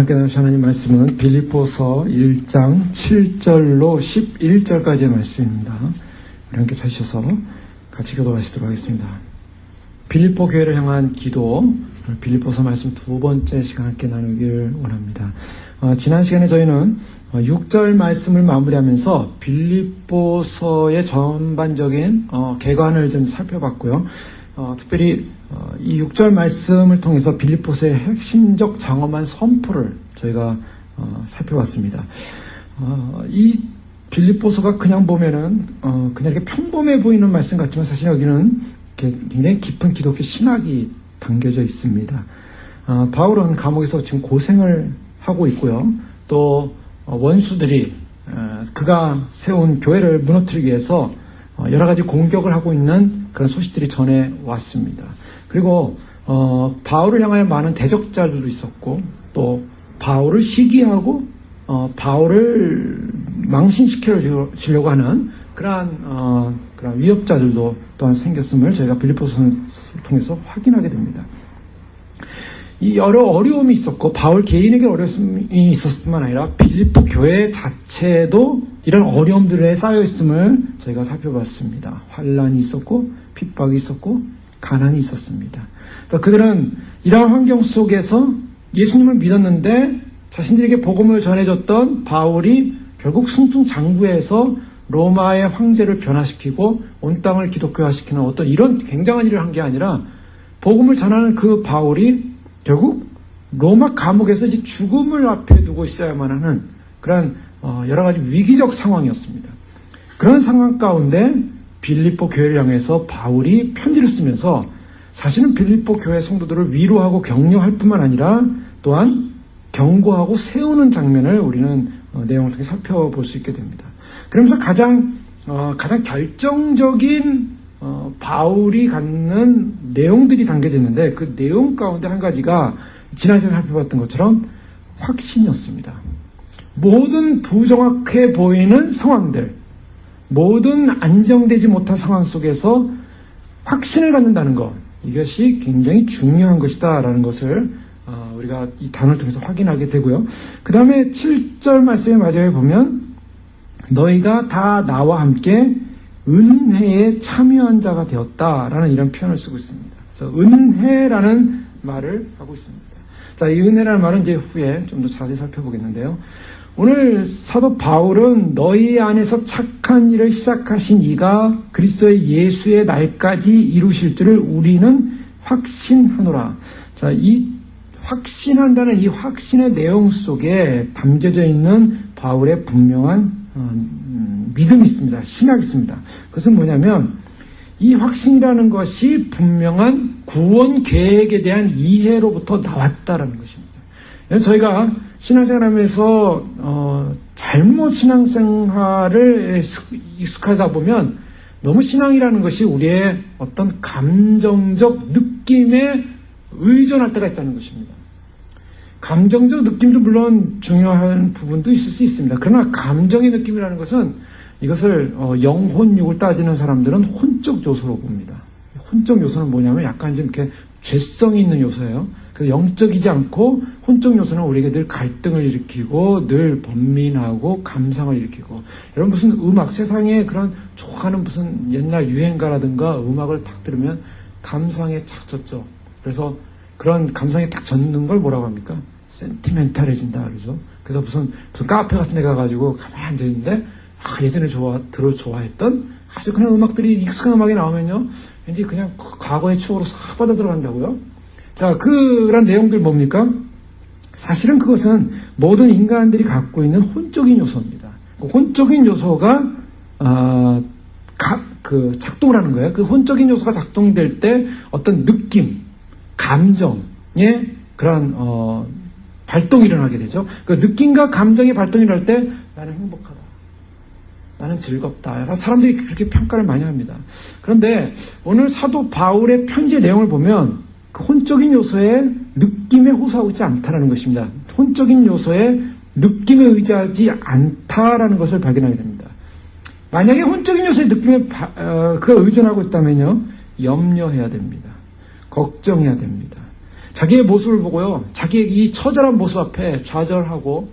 함께 나누실 하나님 말씀은 빌립보서 1장 7절로 11절까지의 말씀입니다. 우리 함께 찾으셔서 같이 교도하시도록 하겠습니다. 빌립보 교회를 향한 기도, 빌립보서 말씀 두 번째 시간 함께 나누길 원합니다. 지난 시간에 저희는 6절 말씀을 마무리하면서 빌립보서의 전반적인 개관을 좀 살펴봤고요. 특별히 이 6절 말씀을 통해서 빌립보서의 핵심적 장엄한 선포를 저희가 살펴봤습니다. 이 빌립보서가 그냥 보면은 그냥 이렇게 평범해 보이는 말씀 같지만 사실 여기는 굉장히 깊은 기독교 신학이 담겨져 있습니다. 바울은 감옥에서 지금 고생을 하고 있고요. 또 원수들이 그가 세운 교회를 무너뜨리기 위해서 여러 가지 공격을 하고 있는 그런 소식들이 전해 왔습니다. 그리고 바울을 향하여 많은 대적자들도 있었고 또 바울을 시기하고 바울을 망신시켜 주려고 하는 그러한 위협자들도 또한 생겼음을 저희가 빌립보서를 통해서 확인하게 됩니다. 이 여러 어려움이 있었고 바울 개인에게 어려움이 있었을 뿐만 아니라 빌립보 교회 자체도 이런 어려움들에 쌓여 있음을 저희가 살펴봤습니다. 환난이 있었고 핍박이 있었고 가난이 있었습니다. 그들은 이러한 환경 속에서 예수님을 믿었는데 자신들에게 복음을 전해줬던 바울이 결국 승승장구해서 로마의 황제를 변화시키고 온 땅을 기독교화시키는 어떤 이런 굉장한 일을 한 게 아니라 복음을 전하는 그 바울이 결국 로마 감옥에서 이제 죽음을 앞에 두고 있어야만 하는 그런 여러 가지 위기적 상황이었습니다. 그런 상황 가운데 빌립보 교회를 향해서 바울이 편지를 쓰면서 자신은 빌립보 교회 성도들을 위로하고 격려할 뿐만 아니라 또한 경고하고 세우는 장면을 우리는 내용을 통해 살펴볼 수 있게 됩니다. 그러면서 가장 결정적인 바울이 갖는 내용들이 담겨져 있는데 그 내용 가운데 한 가지가 지난 시간에 살펴봤던 것처럼 확신이었습니다. 모든 부정확해 보이는 상황들, 모든 안정되지 못한 상황 속에서 확신을 갖는다는 것, 이것이 굉장히 중요한 것이다라는 것을 우리가 이 단어를 통해서 확인하게 되고요. 그 다음에 7절 말씀의 마지막에 보면 너희가 다 나와 함께 은혜에 참여한 자가 되었다라는 이런 표현을 쓰고 있습니다. 그래서 은혜라는 말을 하고 있습니다. 자, 이 은혜라는 말은 이제 후에 좀 더 자세히 살펴보겠는데요. 오늘 사도 바울은 너희 안에서 착한 일을 시작하신 이가 그리스도의 예수의 날까지 이루실 줄을 우리는 확신하노라. 자, 이 확신한다는 이 확신의 내용 속에 담겨져 있는 바울의 분명한 믿음이 있습니다. 신학이 있습니다. 그것은 뭐냐면 이 확신이라는 것이 분명한 구원 계획에 대한 이해로부터 나왔다라는 것입니다. 저희가 신앙생활하면서 잘못 신앙생활을 익숙하다 보면 너무 신앙이라는 것이 우리의 어떤 감정적 느낌에 의존할 때가 있다는 것입니다. 감정적 느낌도 물론 중요한 부분도 있을 수 있습니다. 그러나 감정의 느낌이라는 것은 이것을 영혼육을 따지는 사람들은 혼적 요소로 봅니다. 혼적 요소는 뭐냐면 약간 좀 이렇게 죄성이 있는 요소예요. 그래서 영적이지 않고 혼적 요소는 우리에게 늘 갈등을 일으키고 늘 번민하고 감상을 일으키고 여러분 무슨 음악 세상에 그런 좋아하는 무슨 옛날 유행가라든가 음악을 딱 들으면 감상에 착 젖죠. 그래서 그런 감상에 딱 젖는 걸 뭐라고 합니까? 센티멘탈해진다 그러죠. 그래서 무슨 카페 같은 데 가가지고 가만히 앉아있는데 예전에 좋아했던 아주 그냥 음악들이 익숙한 음악이 나오면요 왠지 그냥 과거의 추억으로 싹 빠져 들어간다고요. 자, 그런 내용들 뭡니까? 사실은 그것은 모든 인간들이 갖고 있는 혼적인 요소입니다. 그 혼적인 요소가 작동을 하는 거예요. 그 혼적인 요소가 작동될 때 어떤 느낌, 감정의 그런 발동이 일어나게 되죠. 그 느낌과 감정의 발동이 일어날 때 나는 행복하다. 나는 즐겁다. 사람들이 그렇게 평가를 많이 합니다. 그런데 오늘 사도 바울의 편지의 내용을 보면 그 혼적인 요소에 느낌에 호소하고 있지 않다라는 것입니다. 혼적인 요소에 느낌에 의지하지 않다라는 것을 발견하게 됩니다. 만약에 혼적인 요소에 느낌에 그가 의존하고 있다면요 염려해야 됩니다. 걱정해야 됩니다. 자기의 모습을 보고요, 자기의 이 처절한 모습 앞에 좌절하고,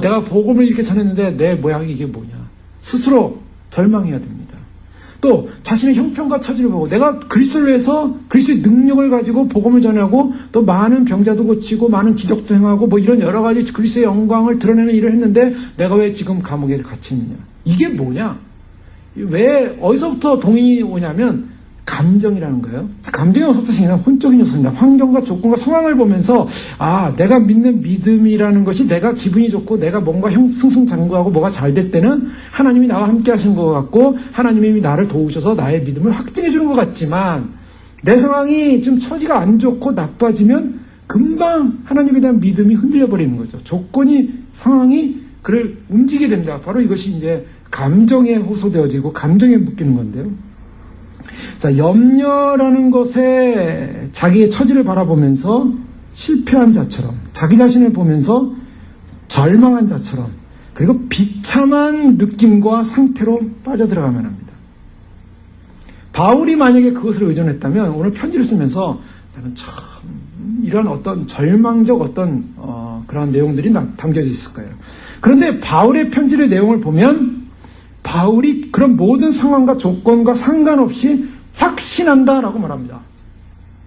내가 복음을 이렇게 전했는데 내 모양이 이게 뭐냐. 스스로 절망해야 됩니다. 또 자신의 형편과 처지를 보고 내가 그리스도를 위해서 그리스도의 능력을 가지고 복음을 전하고 또 많은 병자도 고치고 많은 기적도 행하고 뭐 이런 여러 가지 그리스도의 영광을 드러내는 일을 했는데 내가 왜 지금 감옥에 갇혀 있느냐. 이게 뭐냐? 왜 어디서부터 동인이 오냐면 감정이라는 거예요. 감정이 어디서부터 생기냐? 혼적인 요소입니다. 환경과 조건과 상황을 보면서 내가 믿는 믿음이라는 것이 내가 기분이 좋고 내가 뭔가 승승장구하고 뭐가 잘 될 때는 하나님이 나와 함께 하신 것 같고 하나님이 나를 도우셔서 나의 믿음을 확증해 주는 것 같지만 내 상황이 좀 처지가 안 좋고 나빠지면 금방 하나님에 대한 믿음이 흔들려 버리는 거죠. 조건이 상황이 그를 움직이게 됩니다. 바로 이것이 이제 감정에 호소되어지고 감정에 묶이는 건데요. 자, 염려라는 것에 자기의 처지를 바라보면서 실패한 자처럼, 자기 자신을 보면서 절망한 자처럼, 그리고 비참한 느낌과 상태로 빠져들어가면 합니다. 바울이 만약에 그것을 의존했다면 오늘 편지를 쓰면서 나는 참 이런 어떤 절망적 어떤 그런 내용들이 담겨져 있을 거예요. 그런데 바울의 편지의 내용을 보면 바울이 그런 모든 상황과 조건과 상관없이 확신한다라고 말합니다.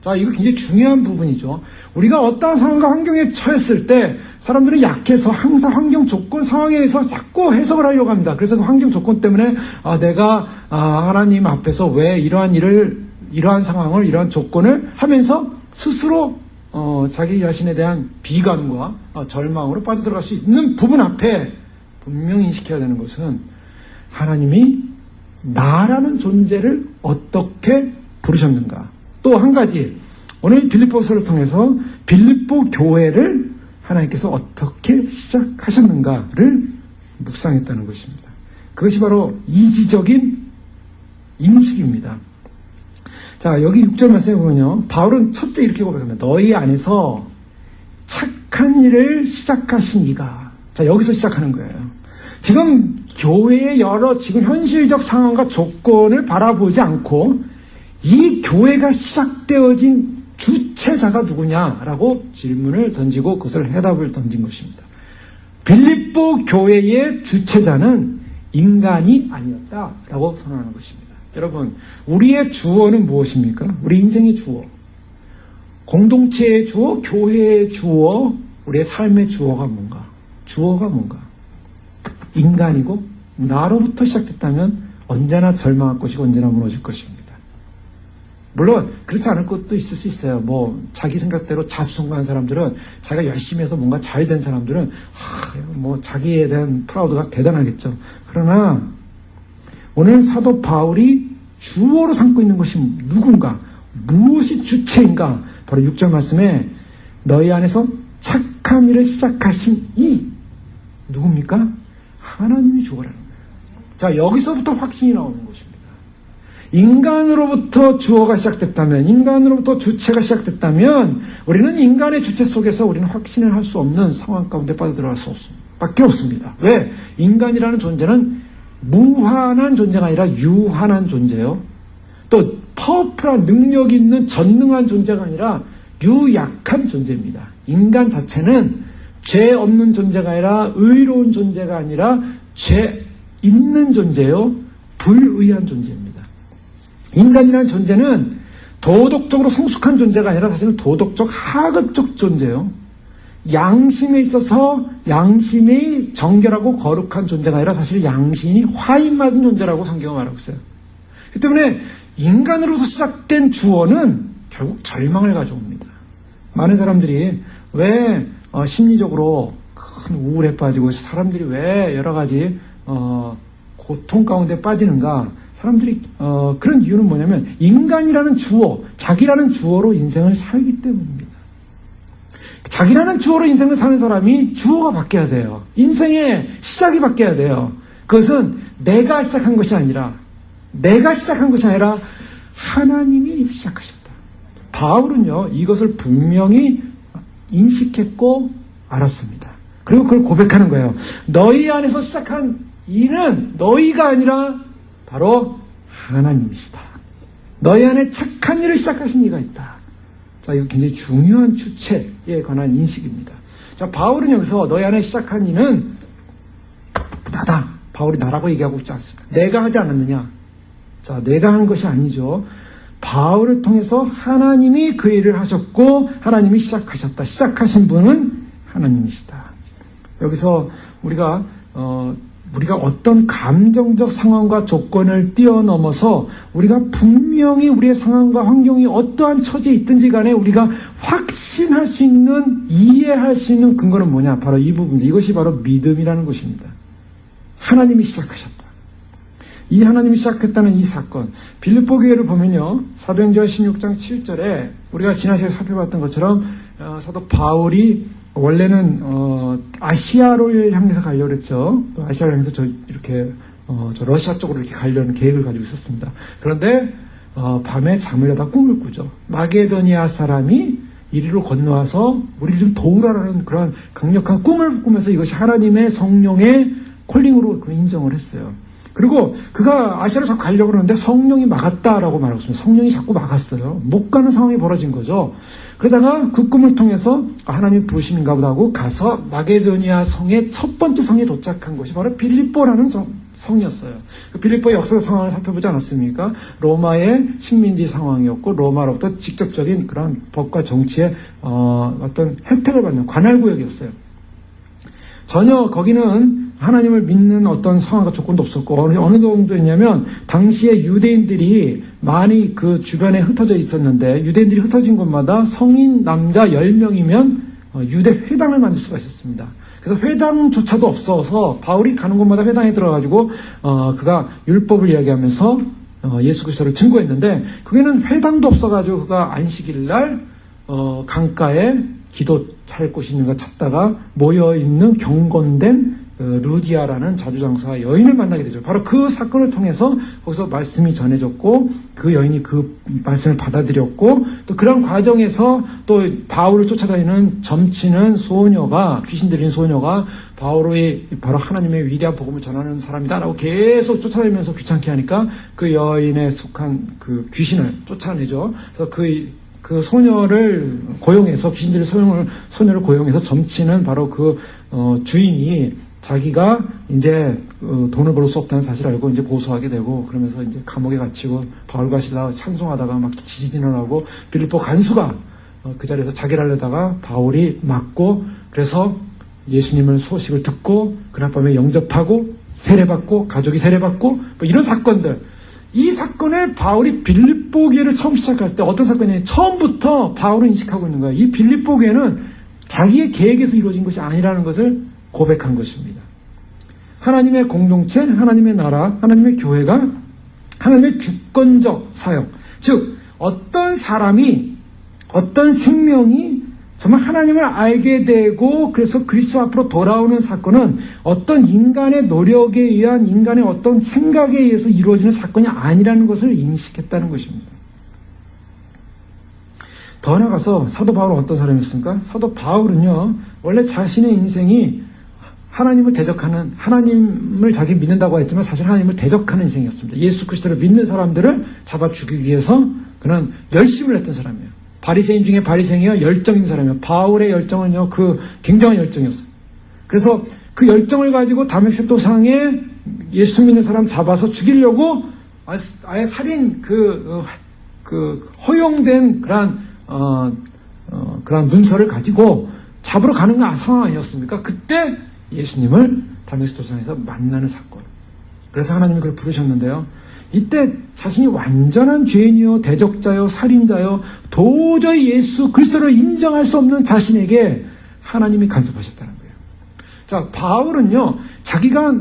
자, 이거 굉장히 중요한 부분이죠. 우리가 어떠한 상황과 환경에 처했을 때 사람들은 약해서 항상 환경 조건 상황에 의해서 자꾸 해석을 하려고 합니다. 그래서 그 환경 조건 때문에 내가 하나님 앞에서 왜 이러한 상황을 이러한 조건을 하면서 스스로 자기 자신에 대한 비관과 절망으로 빠져들어갈 수 있는 부분 앞에 분명히 인식해야 되는 것은 하나님이 나라는 존재를 어떻게 부르셨는가. 또 한 가지, 오늘 빌립보서를 통해서 빌립보 교회를 하나님께서 어떻게 시작하셨는가를 묵상했다는 것입니다. 그것이 바로 이지적인 인식입니다. 자, 여기 6절 말씀에 보면요, 바울은 첫째 이렇게 고백합니다. 너희 안에서 착한 일을 시작하신 이가. 자, 여기서 시작하는 거예요. 지금 교회의 여러 지금 현실적 상황과 조건을 바라보지 않고 이 교회가 시작되어진 주체자가 누구냐라고 질문을 던지고 그것을 해답을 던진 것입니다. 빌립보 교회의 주체자는 인간이 아니었다라고 선언하는 것입니다. 여러분, 우리의 주어는 무엇입니까? 우리 인생의 주어, 공동체의 주어, 교회의 주어, 우리의 삶의 주어가 뭔가? 주어가 뭔가? 인간이고 나로부터 시작됐다면 언제나 절망할 것이고 언제나 무너질 것입니다. 물론 그렇지 않을 것도 있을 수 있어요. 뭐 자기 생각대로 자수성가한 사람들은, 자기가 열심히 해서 뭔가 잘 된 사람들은 뭐 자기에 대한 프라우드가 대단하겠죠. 그러나 오늘 사도 바울이 주어로 삼고 있는 것이 누군가, 무엇이 주체인가? 바로 6절 말씀에 너희 안에서 착한 일을 시작하신 이 누굽니까? 하나님이 주어라는 거예요. 자, 여기서부터 확신이 나오는 것입니다. 인간으로부터 주어가 시작됐다면, 인간으로부터 주체가 시작됐다면 우리는 인간의 주체 속에서 우리는 확신을 할 수 없는 상황 가운데 빠져들어갈 수밖에 없습니다. 왜? 인간이라는 존재는 무한한 존재가 아니라 유한한 존재요. 또 파워풀한 능력 있는 전능한 존재가 아니라 유약한 존재입니다. 인간 자체는 죄 없는 존재가 아니라 의로운 존재가 아니라 죄 있는 존재요, 불의한 존재입니다. 인간이라는 존재는 도덕적으로 성숙한 존재가 아니라 사실은 도덕적 하급적 존재요. 양심에 있어서 양심이 정결하고 거룩한 존재가 아니라 사실 양심이 화인 맞은 존재라고 성경은 말하고 있어요. 그렇기 때문에 인간으로서 시작된 주어는 결국 절망을 가져옵니다. 많은 사람들이 왜 심리적으로 큰 우울에 빠지고 사람들이 왜 여러 가지 고통 가운데 빠지는가? 사람들이 그런 이유는 뭐냐면 인간이라는 주어, 자기라는 주어로 인생을 살기 때문입니다. 자기라는 주어로 인생을 사는 사람이 주어가 바뀌어야 돼요. 인생의 시작이 바뀌어야 돼요. 그것은 내가 시작한 것이 아니라 하나님이 시작하셨다. 바울은요, 이것을 분명히 인식했고 알았습니다. 그리고 그걸 고백하는 거예요. 너희 안에서 시작한 이는 너희가 아니라 바로 하나님이시다. 너희 안에 착한 일을 시작하신 이가 있다. 자, 이거 굉장히 중요한 주체에 관한 인식입니다. 자, 바울은 여기서 너희 안에 시작한 이는 나다. 바울이 나라고 얘기하고 있지 않습니다. 내가 하지 않았느냐? 자, 내가 한 것이 아니죠. 바울을 통해서 하나님이 그 일을 하셨고 하나님이 시작하셨다. 시작하신 분은 하나님이시다. 여기서 우리가 어떤 감정적 상황과 조건을 뛰어넘어서 우리가 분명히 우리의 상황과 환경이 어떠한 처지에 있든지 간에 우리가 확신할 수 있는, 이해할 수 있는 근거는 뭐냐? 바로 이 부분입니다. 이것이 바로 믿음이라는 것입니다. 하나님이 시작하셨다. 이 하나님이 시작했다는 이 사건, 빌립보 교회를 보면요, 사도행전 16장 7절에 우리가 지난 시간에 살펴봤던 것처럼 사도 바울이 원래는 아시아를 향해서 가려고 했죠. 아시아를 향해서 저 러시아 쪽으로 이렇게 가려는 계획을 가지고 있었습니다. 그런데 밤에 잠을 자다 꿈을 꾸죠. 마게도니아 사람이 이리로 건너와서 우리를 좀 도우라라는 그런 강력한 꿈을 꾸면서 이것이 하나님의 성령의 콜링으로 인정을 했어요. 그리고 그가 아시아로 자꾸 가려고 그러는데 성령이 막았다라고 말하고 있습니다. 성령이 자꾸 막았어요. 못 가는 상황이 벌어진 거죠. 그러다가 그 꿈을 통해서 하나님 부르심인가 보다 하고 가서 마게도니아 성의 첫 번째 성에 도착한 곳이 바로 빌립보라는 성이었어요. 그 빌립보의 역사적 상황을 살펴보지 않았습니까? 로마의 식민지 상황이었고 로마로부터 직접적인 그런 법과 정치의 어떤 혜택을 받는 관할구역이었어요. 전혀 거기는 하나님을 믿는 어떤 상황과 조건도 없었고 어느 정도였냐면 당시에 유대인들이 많이 그 주변에 흩어져 있었는데 유대인들이 흩어진 곳마다 성인 남자 10명이면 유대 회당을 만들 수가 있었습니다. 그래서 회당조차도 없어서 바울이 가는 곳마다 회당에 들어가지고 그가 율법을 이야기하면서 예수 그리스도를 증거했는데 그게는 회당도 없어가지고 그가 안식일날 강가에 기도할 곳이 있는가 찾다가 모여있는 경건된 루디아라는 자주장사 여인을 만나게 되죠. 바로 그 사건을 통해서 거기서 말씀이 전해졌고 그 여인이 그 말씀을 받아들였고 또 그런 과정에서 또 바울을 쫓아다니는 점치는 소녀가 귀신 들린 소녀가 바울의 바로 하나님의 위대한 복음을 전하는 사람이다라고 계속 쫓아다니면서 귀찮게 하니까 그 여인에 속한 그 귀신을 쫓아내죠. 그래서 그 소녀를 고용해서 귀신 들린 소녀를 고용해서 점치는 바로 그 주인이 자기가 이제 돈을 벌 수 없다는 사실을 알고 이제 고소하게 되고 그러면서 이제 감옥에 갇히고 바울과 실라 찬송하다가 막 지진을 하고 빌립보 간수가 그 자리에서 자기를 하려다가 바울이 맞고 그래서 예수님을 소식을 듣고 그날 밤에 영접하고 세례받고 가족이 세례받고 뭐 이런 사건들 이 사건을 바울이 빌립보 교회를 처음 시작할 때 어떤 사건이냐면 처음부터 바울은 인식하고 있는 거예요. 이 빌립보 교회는 자기의 계획에서 이루어진 것이 아니라는 것을 고백한 것입니다. 하나님의 공동체, 하나님의 나라, 하나님의 교회가 하나님의 주권적 사역, 즉 어떤 사람이 어떤 생명이 정말 하나님을 알게 되고 그래서 그리스도 앞으로 돌아오는 사건은 어떤 인간의 노력에 의한 인간의 어떤 생각에 의해서 이루어지는 사건이 아니라는 것을 인식했다는 것입니다. 더 나아가서 사도 바울은 어떤 사람이었습니까? 사도 바울은요 원래 자신의 인생이 하나님을 대적하는, 하나님을 자기 믿는다고 했지만 사실 하나님을 대적하는 인생이었습니다. 예수 그리스도를 믿는 사람들을 잡아 죽이기 위해서 그는 열심을 했던 사람이에요. 바리새인 중에 바리새인이요 열정인 사람이에요. 바울의 열정은요 그 굉장한 열정이었어요. 그래서 그 열정을 가지고 다메섹 도상에 예수 믿는 사람 잡아서 죽이려고 아예 살인 그 허용된 그런 문서를 가지고 잡으러 가는 상황 아니었습니까? 그때 예수님을 다메섹 도상에서 만나는 사건. 그래서 하나님이 그를 부르셨는데요. 이때 자신이 완전한 죄인이요, 대적자요, 살인자요, 도저히 예수 그리스도를 인정할 수 없는 자신에게 하나님이 간섭하셨다는 거예요. 자, 바울은요, 자기가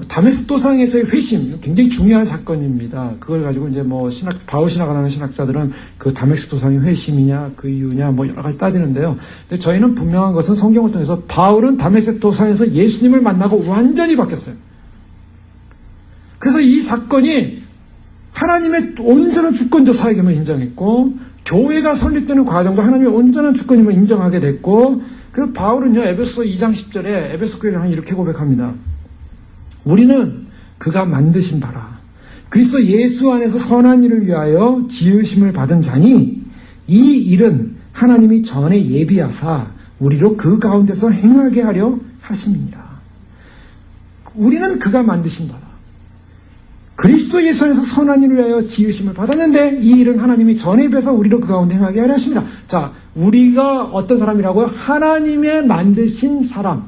다메섹 도상에서의 회심, 굉장히 중요한 사건입니다. 그걸 가지고 이제 바울 신학을 하는 신학자들은 그 다메섹 도상의 회심이냐, 그 이유냐, 여러 가지 따지는데요. 근데 저희는 분명한 것은 성경을 통해서 바울은 다메섹 도상에서 예수님을 만나고 완전히 바뀌었어요. 그래서 이 사건이 하나님의 온전한 주권적 사역임을 인정했고, 교회가 설립되는 과정도 하나님의 온전한 주권임을 인정하게 됐고, 그래서 바울은요, 에베소 2장 10절에 에베소 교회를 이렇게 고백합니다. 우리는 그가 만드신 바라 그리스도 예수 안에서 선한 일을 위하여 지으심을 받은 자니 이 일은 하나님이 전에 예비하사 우리로 그 가운데서 행하게 하려 하심이니라. 우리는 그가 만드신 바라. 그리스도 예수 안에서 선한 일을 위하여 지으심을 받았는데 이 일은 하나님이 전에 예비해서 우리로 그 가운데 행하게 하려 하심이라. 자, 우리가 어떤 사람이라고요? 하나님의 만드신 사람.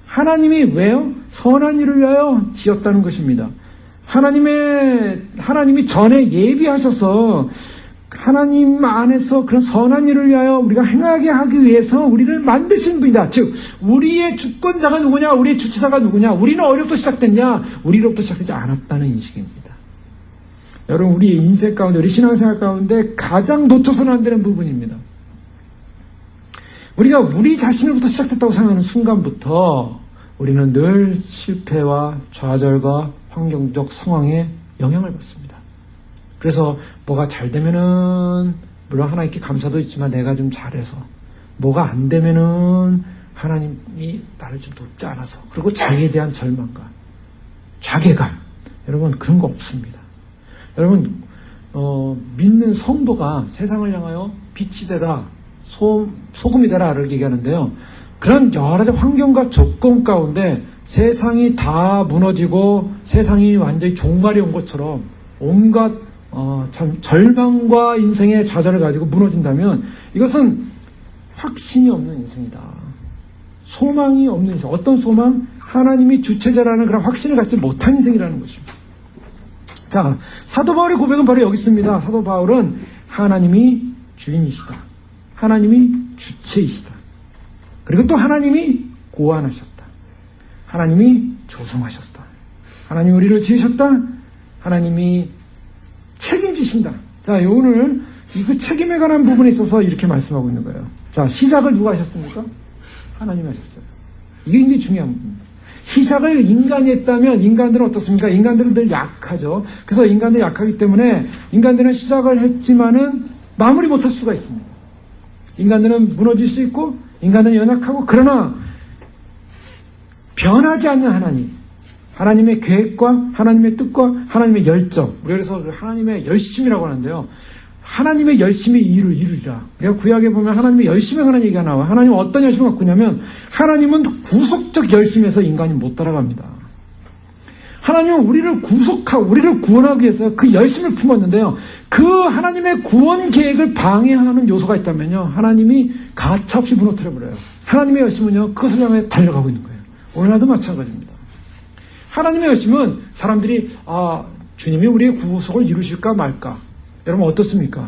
하나님이 왜요? 선한 일을 위하여 지었다는 것입니다. 하나님이 전에 예비하셔서 하나님 안에서 그런 선한 일을 위하여 우리가 행하게 하기 위해서 우리를 만드신 분이다. 즉, 우리의 주권자가 누구냐? 우리의 주체자가 누구냐? 우리는 어디로부터 시작됐냐? 우리로부터 시작되지 않았다는 인식입니다. 여러분, 우리 인생 가운데, 우리 신앙생활 가운데 가장 놓쳐서는 안 되는 부분입니다. 우리가 우리 자신으로부터 시작됐다고 생각하는 순간부터 우리는 늘 실패와 좌절과 환경적 상황에 영향을 받습니다. 그래서 뭐가 잘 되면은 물론 하나님께 감사도 있지만 내가 좀 잘해서, 뭐가 안 되면은 하나님이 나를 좀 돕지 않아서, 그리고 자기에 대한 절망감, 자괴감, 여러분 그런 거 없습니다. 여러분 믿는 성도가 세상을 향하여 빛이 되다, 소금이 되라 를 얘기하는데요. 그런 여러 가지 환경과 조건 가운데 세상이 다 무너지고 세상이 완전히 종말이 온 것처럼 온갖 절망과 인생의 좌절을 가지고 무너진다면 이것은 확신이 없는 인생이다. 소망이 없는 인생. 어떤 소망? 하나님이 주체자라는 그런 확신을 갖지 못한 인생이라는 것입니다. 자, 사도 바울의 고백은 바로 여기 있습니다. 사도 바울은 하나님이 주인이시다. 하나님이 주체이시다. 그리고 또 하나님이 고안하셨다. 하나님이 조성하셨다. 하나님이 우리를 지으셨다. 하나님이 책임지신다. 자, 오늘 그 책임에 관한 부분에 있어서 이렇게 말씀하고 있는 거예요. 자, 시작을 누가 하셨습니까? 하나님이 하셨어요. 이게 굉장히 중요한 부분입니다. 시작을 인간이 했다면 인간들은 어떻습니까? 인간들은 늘 약하죠. 그래서 인간들이 약하기 때문에 인간들은 시작을 했지만은 마무리 못할 수가 있습니다. 인간들은 무너질 수 있고 인간들은 연약하고, 그러나 변하지 않는 하나님, 하나님의 계획과 하나님의 뜻과 하나님의 열정, 우리가 그래서 하나님의 열심이라고 하는데요. 하나님의 열심이 이루리라. 우리가 구약에 보면 하나님의 열심에 관한 얘기가 나와요. 하나님은 어떤 열심을 갖고 있냐면 하나님은 구속적 열심에서 인간이 못 따라갑니다. 하나님은 우리를 구속하고 우리를 구원하기 위해서 그 열심을 품었는데요. 그 하나님의 구원 계획을 방해하는 요소가 있다면요, 하나님이 가차없이 무너뜨려버려요. 하나님의 열심은요, 그것을 향해 달려가고 있는 거예요. 오늘날도 마찬가지입니다. 하나님의 열심은 사람들이 주님이 우리의 구속을 이루실까 말까. 여러분 어떻습니까?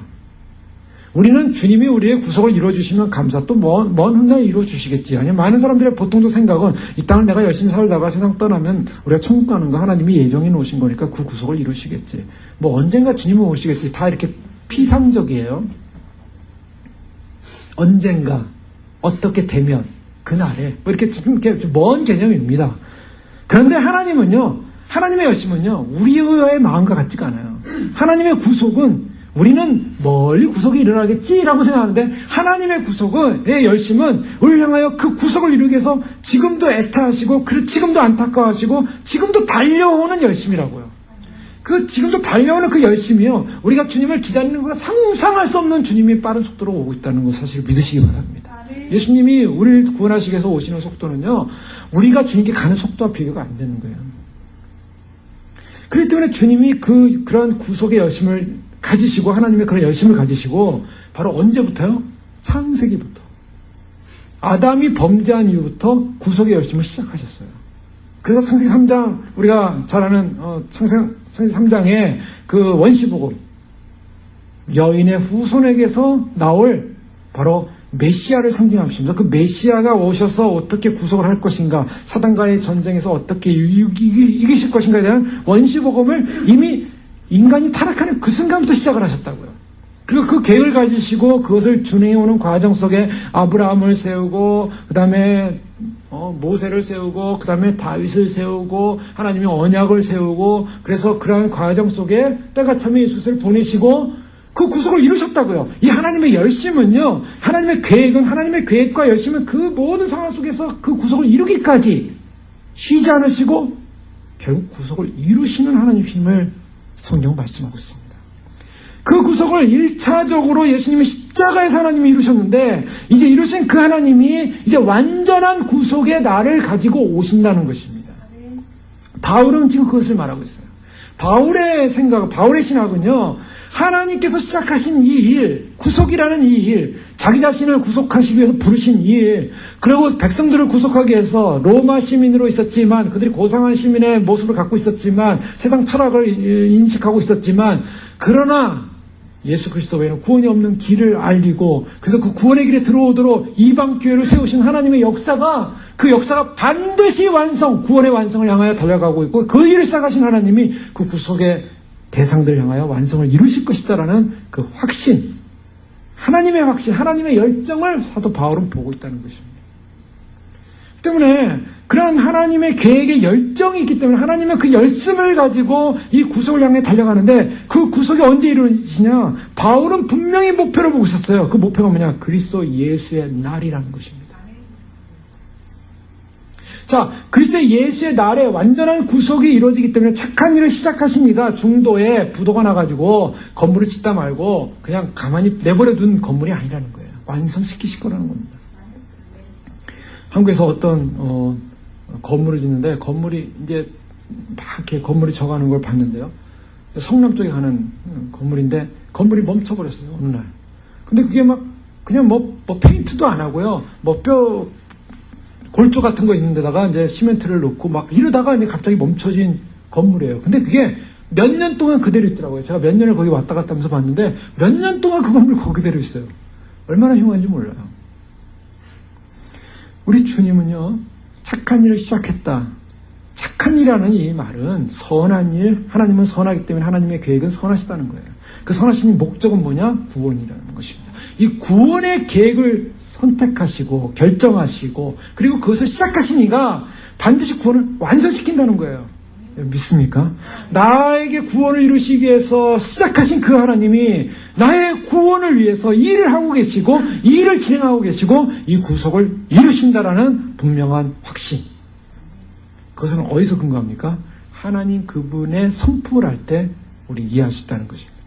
우리는 주님이 우리의 구속을 이루어주시면 감사, 또 먼 훗날 이루어주시겠지. 아니, 많은 사람들의 보통적 생각은 이 땅을 내가 열심히 살다가 세상 떠나면 우리가 천국 가는 거 하나님이 예정해 놓으신 거니까 그 구속을 이루시겠지. 뭐 언젠가 주님은 오시겠지. 다 이렇게 피상적이에요. 언젠가 어떻게 되면 그날에 뭐 이렇게 먼 개념입니다. 그런데 하나님은요, 하나님의 열심은요, 우리의 마음과 같지가 않아요. 하나님의 구속은 우리는 멀리 구속이 일어나겠지라고 생각하는데, 하나님의 구속은, 열심은 우리를 향하여 그 구속을 이루기 위해서 지금도 애타하시고, 지금도 안타까워하시고, 지금도 달려오는 열심이라고요. 지금도 달려오는 그 열심이요, 우리가 주님을 기다리는 것과 상상할 수 없는 주님이 빠른 속도로 오고 있다는 것 사실 믿으시기 바랍니다. 예수님이 우리를 구원하시기 위해서 오시는 속도는요, 우리가 주님께 가는 속도와 비교가 안 되는 거예요. 그렇기 때문에 주님이 그런 구속의 열심을 가지시고, 하나님의 그런 열심을 가지시고, 바로 언제부터요? 창세기부터. 아담이 범죄한 이후부터 구속의 열심을 시작하셨어요. 그래서 창세기 3장, 우리가 잘 아는 창세기 3장의 그 원시복음, 여인의 후손에게서 나올 바로 메시아를 상징하십니다. 그 메시아가 오셔서 어떻게 구속을 할 것인가, 사단과의 전쟁에서 어떻게 이기실 것인가에 대한 원시복음을 이미 인간이 타락하는 그 순간부터 시작을 하셨다고요. 그리고 그 계획을 가지시고 그것을 준행해오는 과정 속에 아브라함을 세우고, 그 다음에 모세를 세우고, 그 다음에 다윗을 세우고, 하나님의 언약을 세우고, 그래서 그러한 과정 속에 때가 차면 예수를 보내시고 그 구속을 이루셨다고요. 이 하나님의 열심은요, 하나님의 계획은, 하나님의 계획과 열심은 그 모든 상황 속에서 그 구속을 이루기까지 쉬지 않으시고 결국 구속을 이루시는 하나님이심을 성경은 말씀하고 있습니다. 그 구속을 1차적으로 예수님이 십자가에서 하나님이 이루셨는데 이제 이루신 그 하나님이 이제 완전한 구속의 날을 가지고 오신다는 것입니다. 바울은 지금 그것을 말하고 있어요. 바울의 생각, 바울의 신학은요, 하나님께서 시작하신 이 일, 구속이라는 이 일, 자기 자신을 구속하시기 위해서 부르신 이 일, 그리고 백성들을 구속하기 위해서 로마 시민으로 있었지만, 그들이 고상한 시민의 모습을 갖고 있었지만, 세상 철학을 인식하고 있었지만, 그러나 예수 그리스도 외에는 구원이 없는 길을 알리고, 그래서 그 구원의 길에 들어오도록 이방 교회를 세우신 하나님의 역사가, 그 역사가 반드시 구원의 완성을 향하여 달려가고 있고, 그 일을 시작하신 하나님이 그 구속의 대상들을 향하여 완성을 이루실 것이다라는 그 확신, 하나님의 확신, 하나님의 열정을 사도 바울은 보고 있다는 것입니다. 그 때문에 그런 하나님의 계획의 열정이 있기 때문에 하나님의 그 열심을 가지고 이 구속을 향해 달려가는데 그 구속이 언제 이루어지냐? 바울은 분명히 목표를 보고 있었어요. 그 목표가 뭐냐? 그리스도 예수의 날이라는 것입니다. 자, 그리스도 예수의 날에 완전한 구속이 이루어지기 때문에 착한 일을 시작하신 이가 중도에 부도가 나가지고 건물을 짓다 말고 그냥 가만히 내버려 둔 건물이 아니라는 거예요. 완성시키실 거라는 겁니다. 한국에서 어떤 건물을 짓는데 건물이 이제 막 이렇게 건물이 져가는 걸 봤는데요. 성남 쪽에 가는 건물인데 건물이 멈춰버렸어요. 어느 날. 근데 그게 막 그냥 뭐 페인트도 안 하고요. 골조 같은 거 있는 데다가 이제 시멘트를 넣고 막 이러다가 이제 갑자기 멈춰진 건물이에요. 근데 그게 몇 년 동안 그대로 있더라고요. 제가 몇 년을 거기 왔다 갔다 하면서 봤는데 몇 년 동안 그 건물 그대로 있어요. 얼마나 흉한지 몰라요. 우리 주님은요, 착한 일을 시작했다. 착한 일이라는 이 말은 선한 일, 하나님은 선하기 때문에 하나님의 계획은 선하시다는 거예요. 그 선하신 목적은 뭐냐? 구원이라는 것입니다. 이 구원의 계획을 선택하시고 결정하시고 그리고 그것을 시작하신 이가 반드시 구원을 완성시킨다는 거예요. 믿습니까? 나에게 구원을 이루시기 위해서 시작하신 그 하나님이 나의 구원을 위해서 일을 하고 계시고 이 일을 진행하고 계시고 이 구속을 이루신다라는 분명한 확신. 그것은 어디서 근거합니까? 하나님 그분의 성품을 할 때 우리 이해할 수 있다는 것입니다.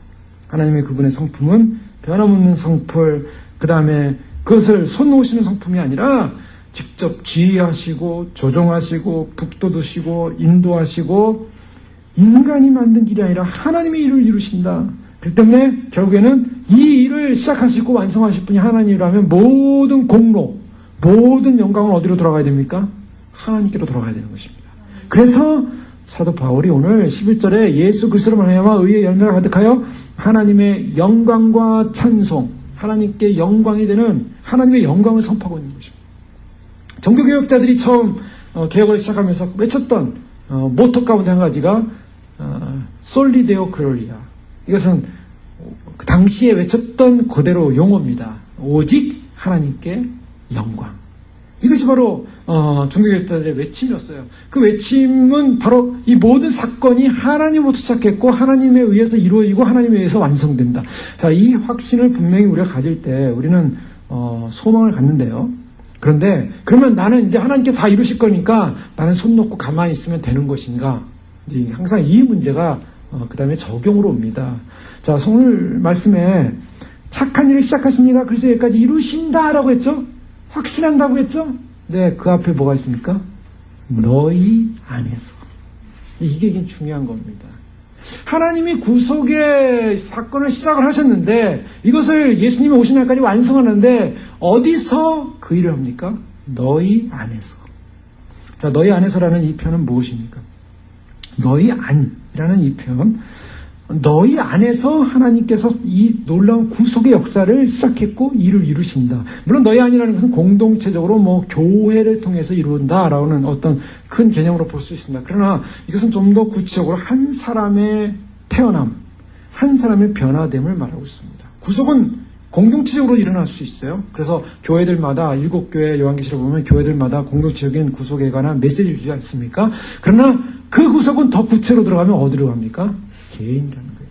하나님의 그분의 성품은 변함없는 성품, 그 다음에 그것을 손 놓으시는 성품이 아니라 직접 지휘하시고 조종하시고 북돋우시고 인도하시고 인간이 만든 길이 아니라 하나님의 일을 이루신다. 그렇기 때문에 결국에는 이 일을 시작하시고 완성하실 분이 하나님이라면 모든 공로, 모든 영광은 어디로 돌아가야 됩니까? 하나님께로 돌아가야 되는 것입니다. 그래서 사도 바울이 오늘 11절에 예수 그리스도로 말미암아 의의 열매가 가득하여 하나님의 영광과 찬송, 하나님께 영광이 되는 하나님의 영광을 선포하고 있는 것입니다. 종교개혁자들이 처음 개혁을 시작하면서 외쳤던 모토 가운데 한 가지가 솔리 데오 글로리아. 이것은 그 당시에 외쳤던 그대로 용어입니다. 오직 하나님께 영광. 이것이 바로 종교개혁자들의 외침이었어요. 그 외침은 바로 이 모든 사건이 하나님으로부터 시작했고 하나님에 의해서 이루어지고 하나님에 의해서 완성된다. 자, 이 확신을 분명히 우리가 가질 때 우리는 소망을 갖는데요. 그런데 그러면 나는 이제 하나님께서 다 이루실 거니까 나는 손 놓고 가만히 있으면 되는 것인가? 이제 항상 이 문제가 그 다음에 적용으로 옵니다. 자, 오늘 말씀에 착한 일을 시작하신 이가 그래서 여기까지 이루신다라고 했죠? 확신한다고 했죠? 네, 그 앞에 뭐가 있습니까? 너희 안에서. 이게 중요한 겁니다. 하나님이 구속의 사건을 시작을 하셨는데 이것을 예수님이 오신 날까지 완성하는데 어디서 그 일을 합니까? 너희 안에서. 자, 너희 안에서라는 이 표현은 무엇입니까? 너희 안이라는 이 표현, 너희 안에서 하나님께서 이 놀라운 구속의 역사를 시작했고 일을 이루신다. 물론 너희 안이라는 것은 공동체적으로 교회를 통해서 이룬다라는 어떤 큰 개념으로 볼 수 있습니다. 그러나 이것은 좀 더 구체적으로 한 사람의 태어남, 한 사람의 변화됨을 말하고 있습니다. 구속은 공동체적으로 일어날 수 있어요. 그래서 교회들마다 7교회 요한계시록 보면 교회들마다 공동체적인 구속에 관한 메시지를 주지 않습니까? 그러나 그 구속은 더 구체로 들어가면 어디로 갑니까? 개인이라는 거예요.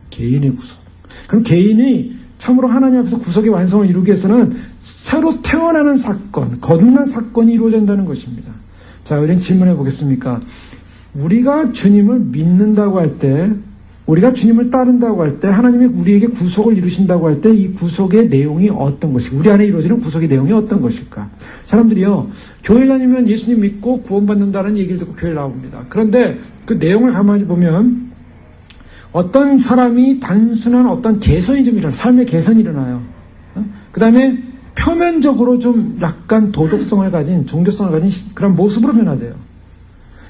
개인의 구속. 그럼 개인이 참으로 하나님 앞에서 구속의 완성을 이루기 위해서는 새로 태어나는 사건, 거듭난 사건이 이루어진다는 것입니다. 자, 우리는 질문해 보겠습니까? 우리가 주님을 믿는다고 할 때 우리가 주님을 따른다고 할 때, 하나님이 우리에게 구속을 이루신다고 할 때 이 구속의 내용이 어떤 것일까? 우리 안에 이루어지는 구속의 내용이 어떤 것일까? 사람들이요, 교회 다니면 예수님 믿고 구원받는다는 얘기를 듣고 교회를 나옵니다. 그런데 그 내용을 가만히 보면 어떤 사람이 단순한 어떤 개선이 좀 일어나요. 삶의 개선이 일어나요. 그 다음에 표면적으로 좀 약간 도덕성을 가진, 종교성을 가진 그런 모습으로 변화돼요.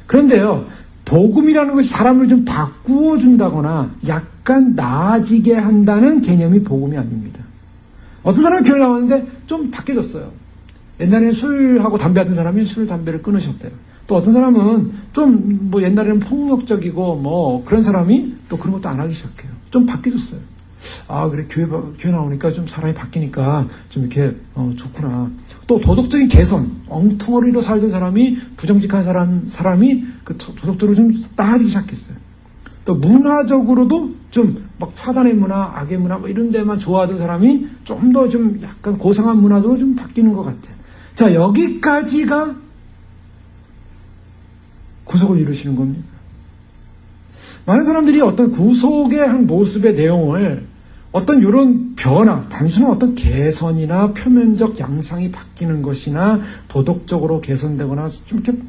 그런데요, 복음이라는 것이 사람을 좀 바꾸어 준다거나 약간 나아지게 한다는 개념이 복음이 아닙니다. 어떤 사람이 교회 나왔는데 좀 바뀌어졌어요. 옛날에는 술하고 담배 하던 사람이 술, 담배를 끊으셨대요. 또 어떤 사람은 좀 뭐 옛날에는 폭력적이고 뭐 그런 사람이 또 그런 것도 안 하기 시작해요. 좀 바뀌어졌어요. 아, 그래, 교회 나오니까 좀 사람이 바뀌니까 좀 이렇게, 좋구나. 또 도덕적인 개선, 엉뚱어리로 살던 사람이, 부정직한 사람이 그 도덕적으로 좀 나아지기 시작했어요. 또 문화적으로도 좀 막 사단의 문화, 악의 문화, 뭐 이런 데만 좋아하던 사람이 좀 더 좀 약간 고상한 문화도 좀 바뀌는 것 같아요. 자, 여기까지가 구속을 이루시는 겁니다. 많은 사람들이 어떤 구속의 한 모습의 내용을 어떤 이런 변화, 단순한 어떤 개선이나 표면적 양상이 바뀌는 것이나 도덕적으로 개선되거나 좀 이렇게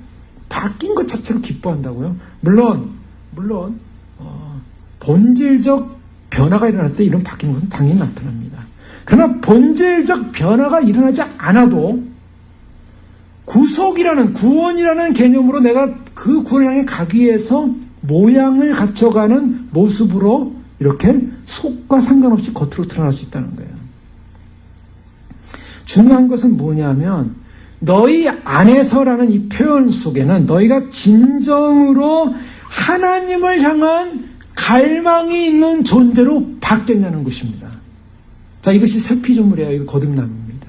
바뀐 것 자체로 기뻐한다고요. 물론 본질적 변화가 일어날 때 이런 바뀐 것은 당연히 나타납니다. 그러나 본질적 변화가 일어나지 않아도 구속이라는, 구원이라는 개념으로 내가 그 구원을 향해 가기 위해서 모양을 갖춰가는 모습으로 이렇게 속과 상관없이 겉으로 드러날 수 있다는 거예요. 중요한 것은 뭐냐면 너희 안에서라는 이 표현 속에는 너희가 진정으로 하나님을 향한 갈망이 있는 존재로 바뀌었냐는 것입니다. 자, 이것이 세피조물이에요. 이거 거듭남입니다.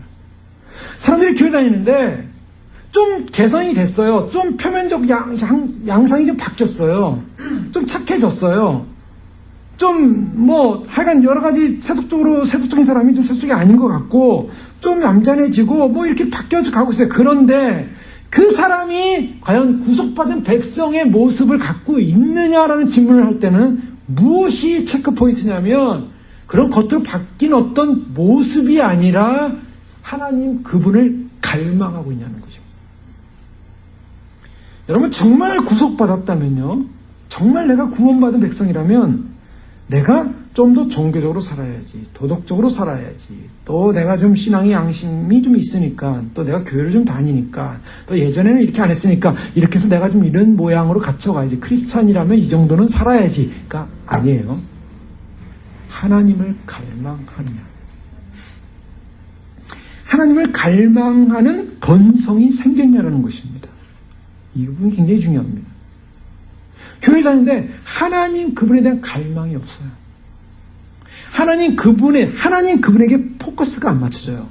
사람들이 교회 다니는데 좀 개선이 됐어요. 좀 표면적 양상이 좀 바뀌었어요. 좀 착해졌어요. 좀 하여간 여러 가지 세속적인 사람이 좀 세속이 아닌 것 같고 좀 얌전해지고 뭐 이렇게 바뀌어서 가고 있어요. 그런데 그 사람이 과연 구속받은 백성의 모습을 갖고 있느냐라는 질문을 할 때는 무엇이 체크 포인트냐면 그런 겉으로 바뀐 어떤 모습이 아니라 하나님 그분을 갈망하고 있냐는 거죠. 여러분, 정말 구속받았다면요, 정말 내가 구원받은 백성이라면 내가 좀 더 종교적으로 살아야지, 도덕적으로 살아야지, 또 내가 좀 신앙의 양심이 좀 있으니까, 또 내가 교회를 좀 다니니까, 또 예전에는 이렇게 안 했으니까 이렇게 해서 내가 좀 이런 모양으로 갖춰가야지, 크리스찬이라면 이 정도는 살아야지가 아니에요. 하나님을 갈망하느냐, 하나님을 갈망하는 본성이 생겼냐라는 것입니다. 이 부분이 굉장히 중요합니다. 교회 다니는데 하나님 그분에 대한 갈망이 없어요. 하나님 그분에게 포커스가 안 맞춰져요.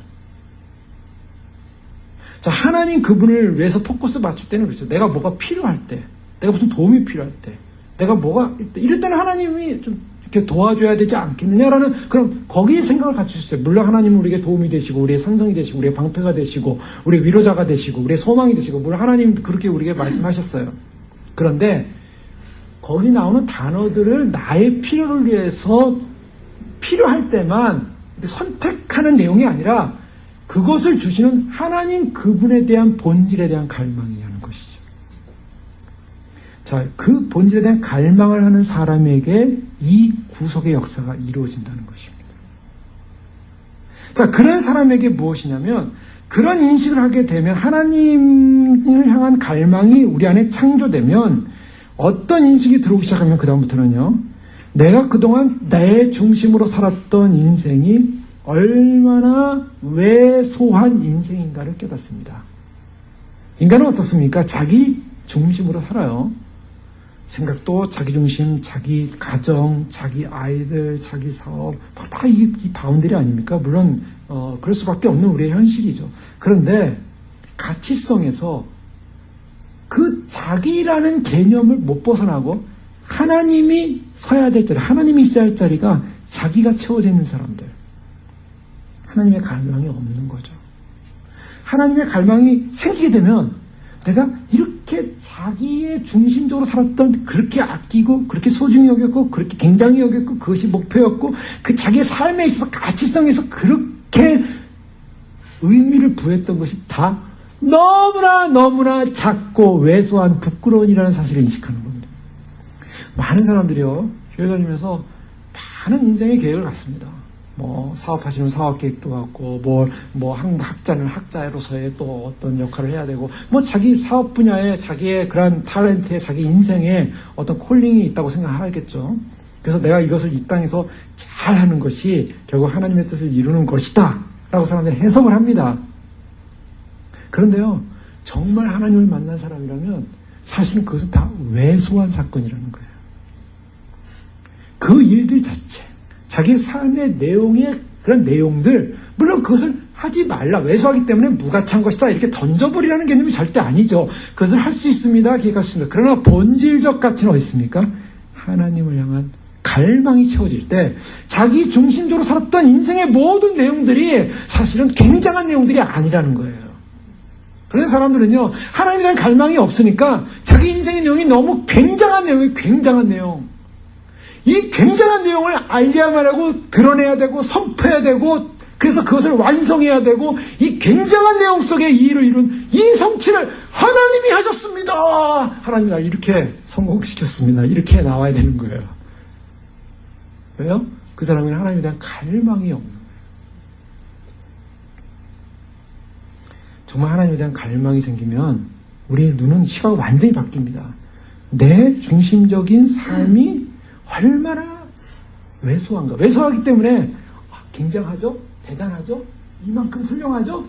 자, 하나님 그분을 위해서 포커스 맞출 때는 그렇죠. 내가 뭐가 필요할 때, 내가 무슨 도움이 필요할 때, 내가 뭐가 이럴 때는 하나님이 좀 이렇게 도와줘야 되지 않겠느냐라는 그런 거기에 생각을 갖추셨어요. 물론 하나님은 우리에게 도움이 되시고 우리의 산성이 되시고 우리의 방패가 되시고 우리의 위로자가 되시고 우리의 소망이 되시고 물론 하나님 그렇게 우리에게 말씀하셨어요. 그런데 거기 나오는 단어들을 나의 필요를 위해서 필요할 때만 선택하는 내용이 아니라 그것을 주시는 하나님 그분에 대한 본질에 대한 갈망이라는 것이죠. 자, 그 본질에 대한 갈망을 하는 사람에게 이 구속의 역사가 이루어진다는 것입니다. 자, 그런 사람에게 무엇이냐면 그런 인식을 하게 되면 하나님을 향한 갈망이 우리 안에 창조되면 어떤 인식이 들어오기 시작하면 그 다음부터는요, 내가 그동안 내 중심으로 살았던 인생이 얼마나 왜소한 인생인가를 깨닫습니다. 인간은 어떻습니까? 자기 중심으로 살아요. 생각도 자기 중심, 자기 가정, 자기 아이들, 자기 사업, 다 이 바운더리 아닙니까? 물론 그럴 수밖에 없는 우리의 현실이죠. 그런데 가치성에서 그 자기라는 개념을 못 벗어나고 하나님이 서야 될 자리, 하나님이 있어야 할 자리가 자기가 채워져 있는 사람들, 하나님의 갈망이 없는 거죠. 하나님의 갈망이 생기게 되면 내가 이렇게 자기의 중심적으로 살았던, 그렇게 아끼고 그렇게 소중히 여겼고 그렇게 굉장히 여겼고 그것이 목표였고 그 자기의 삶에 있어서 가치성에서 그렇게 의미를 부여했던 것이 다 너무나 작고 왜소한 부끄러움이라는 사실을 인식하는 겁니다. 많은 사람들이요, 교회 다니면서 많은 인생의 계획을 갖습니다. 뭐 사업하시는 사업 계획도 갖고 뭐 학자는 학자로서의 또 어떤 역할을 해야 되고 뭐 자기 사업 분야에 자기의 그런 탤런트에 자기 인생에 어떤 콜링이 있다고 생각하겠죠. 그래서 내가 이것을 이 땅에서 잘하는 것이 결국 하나님의 뜻을 이루는 것이다 라고 사람들이 해석을 합니다. 그런데요, 정말 하나님을 만난 사람이라면 사실은 그것은 다 왜소한 사건이라는 거예요. 그 일들 자체, 자기 삶의 내용의 그런 내용들, 물론 그것을 하지 말라, 왜소하기 때문에 무가치한 것이다 이렇게 던져버리라는 개념이 절대 아니죠. 그것을 할 수 있습니다, 기획할 수 있습니다. 그러나 본질적 가치는 어디 있습니까? 하나님을 향한 갈망이 채워질 때 자기 중심적으로 살았던 인생의 모든 내용들이 사실은 굉장한 내용들이 아니라는 거예요. 그런 사람들은요, 하나님에 대한 갈망이 없으니까 자기 인생의 내용이 너무 굉장한 내용이 굉장한 내용, 이 굉장한 내용을 알려야만 하고 드러내야 되고 선포해야 되고 그래서 그것을 완성해야 되고 이 굉장한 내용 속에 이 일을 이룬 이 성취를 하나님이 하셨습니다. 하나님이 날 이렇게 성공시켰습니다. 이렇게 나와야 되는 거예요. 왜요? 그 사람은 하나님에 대한 갈망이 없는 거예요. 정말 하나님에 대한 갈망이 생기면 우리의 눈은 시각이 완전히 바뀝니다. 내 중심적인 삶이 얼마나 왜소한가. 왜소하기 때문에 굉장하죠? 대단하죠? 이만큼 훌륭하죠?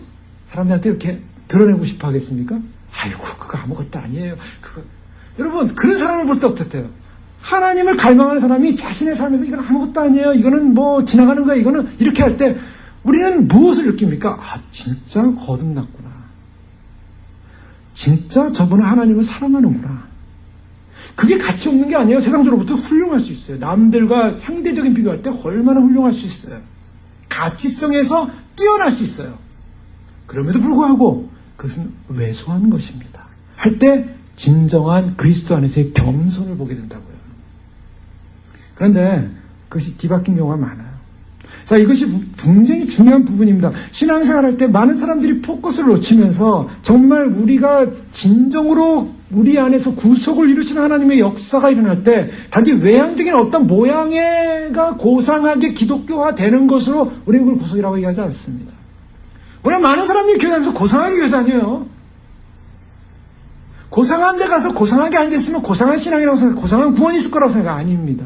사람들한테 이렇게 드러내고 싶어 하겠습니까? 아이고, 그거 아무것도 아니에요. 여러분, 그런 사람을 볼 때 어떻대요? 하나님을 갈망하는 사람이 자신의 삶에서 이건 아무것도 아니에요, 이거는 뭐 지나가는 거야, 이거는 이렇게 할 때 우리는 무엇을 느낍니까? 아, 진짜 거듭났구나. 진짜 저분은 하나님을 사랑하는구나. 그게 가치 없는 게 아니에요. 세상적으로부터 훌륭할 수 있어요. 남들과 상대적인 비교할 때 얼마나 훌륭할 수 있어요. 가치성에서 뛰어날 수 있어요. 그럼에도 불구하고 그것은 왜소한 것입니다. 할 때 진정한 그리스도 안에서의 겸손을 보게 된다고요. 그런데 그것이 뒤바뀐 경우가 많아요. 자, 이것이 굉장히 중요한 부분입니다. 신앙생활할 때 많은 사람들이 포커스를 놓치면서 정말 우리가 진정으로 우리 안에서 구속을 이루시는 하나님의 역사가 일어날 때 단지 외향적인 어떤 모양애가 고상하게 기독교화 되는 것으로 우리는 그걸 구속이라고 얘기하지 않습니다. 오늘 많은 사람들이 교회 다니면서 고상하게 교회 다녀요. 고상한 데 가서 고상하게 앉아있으면 고상한 신앙이라고 생각, 고상한 구원이 있을 거라고 생각 아닙니다.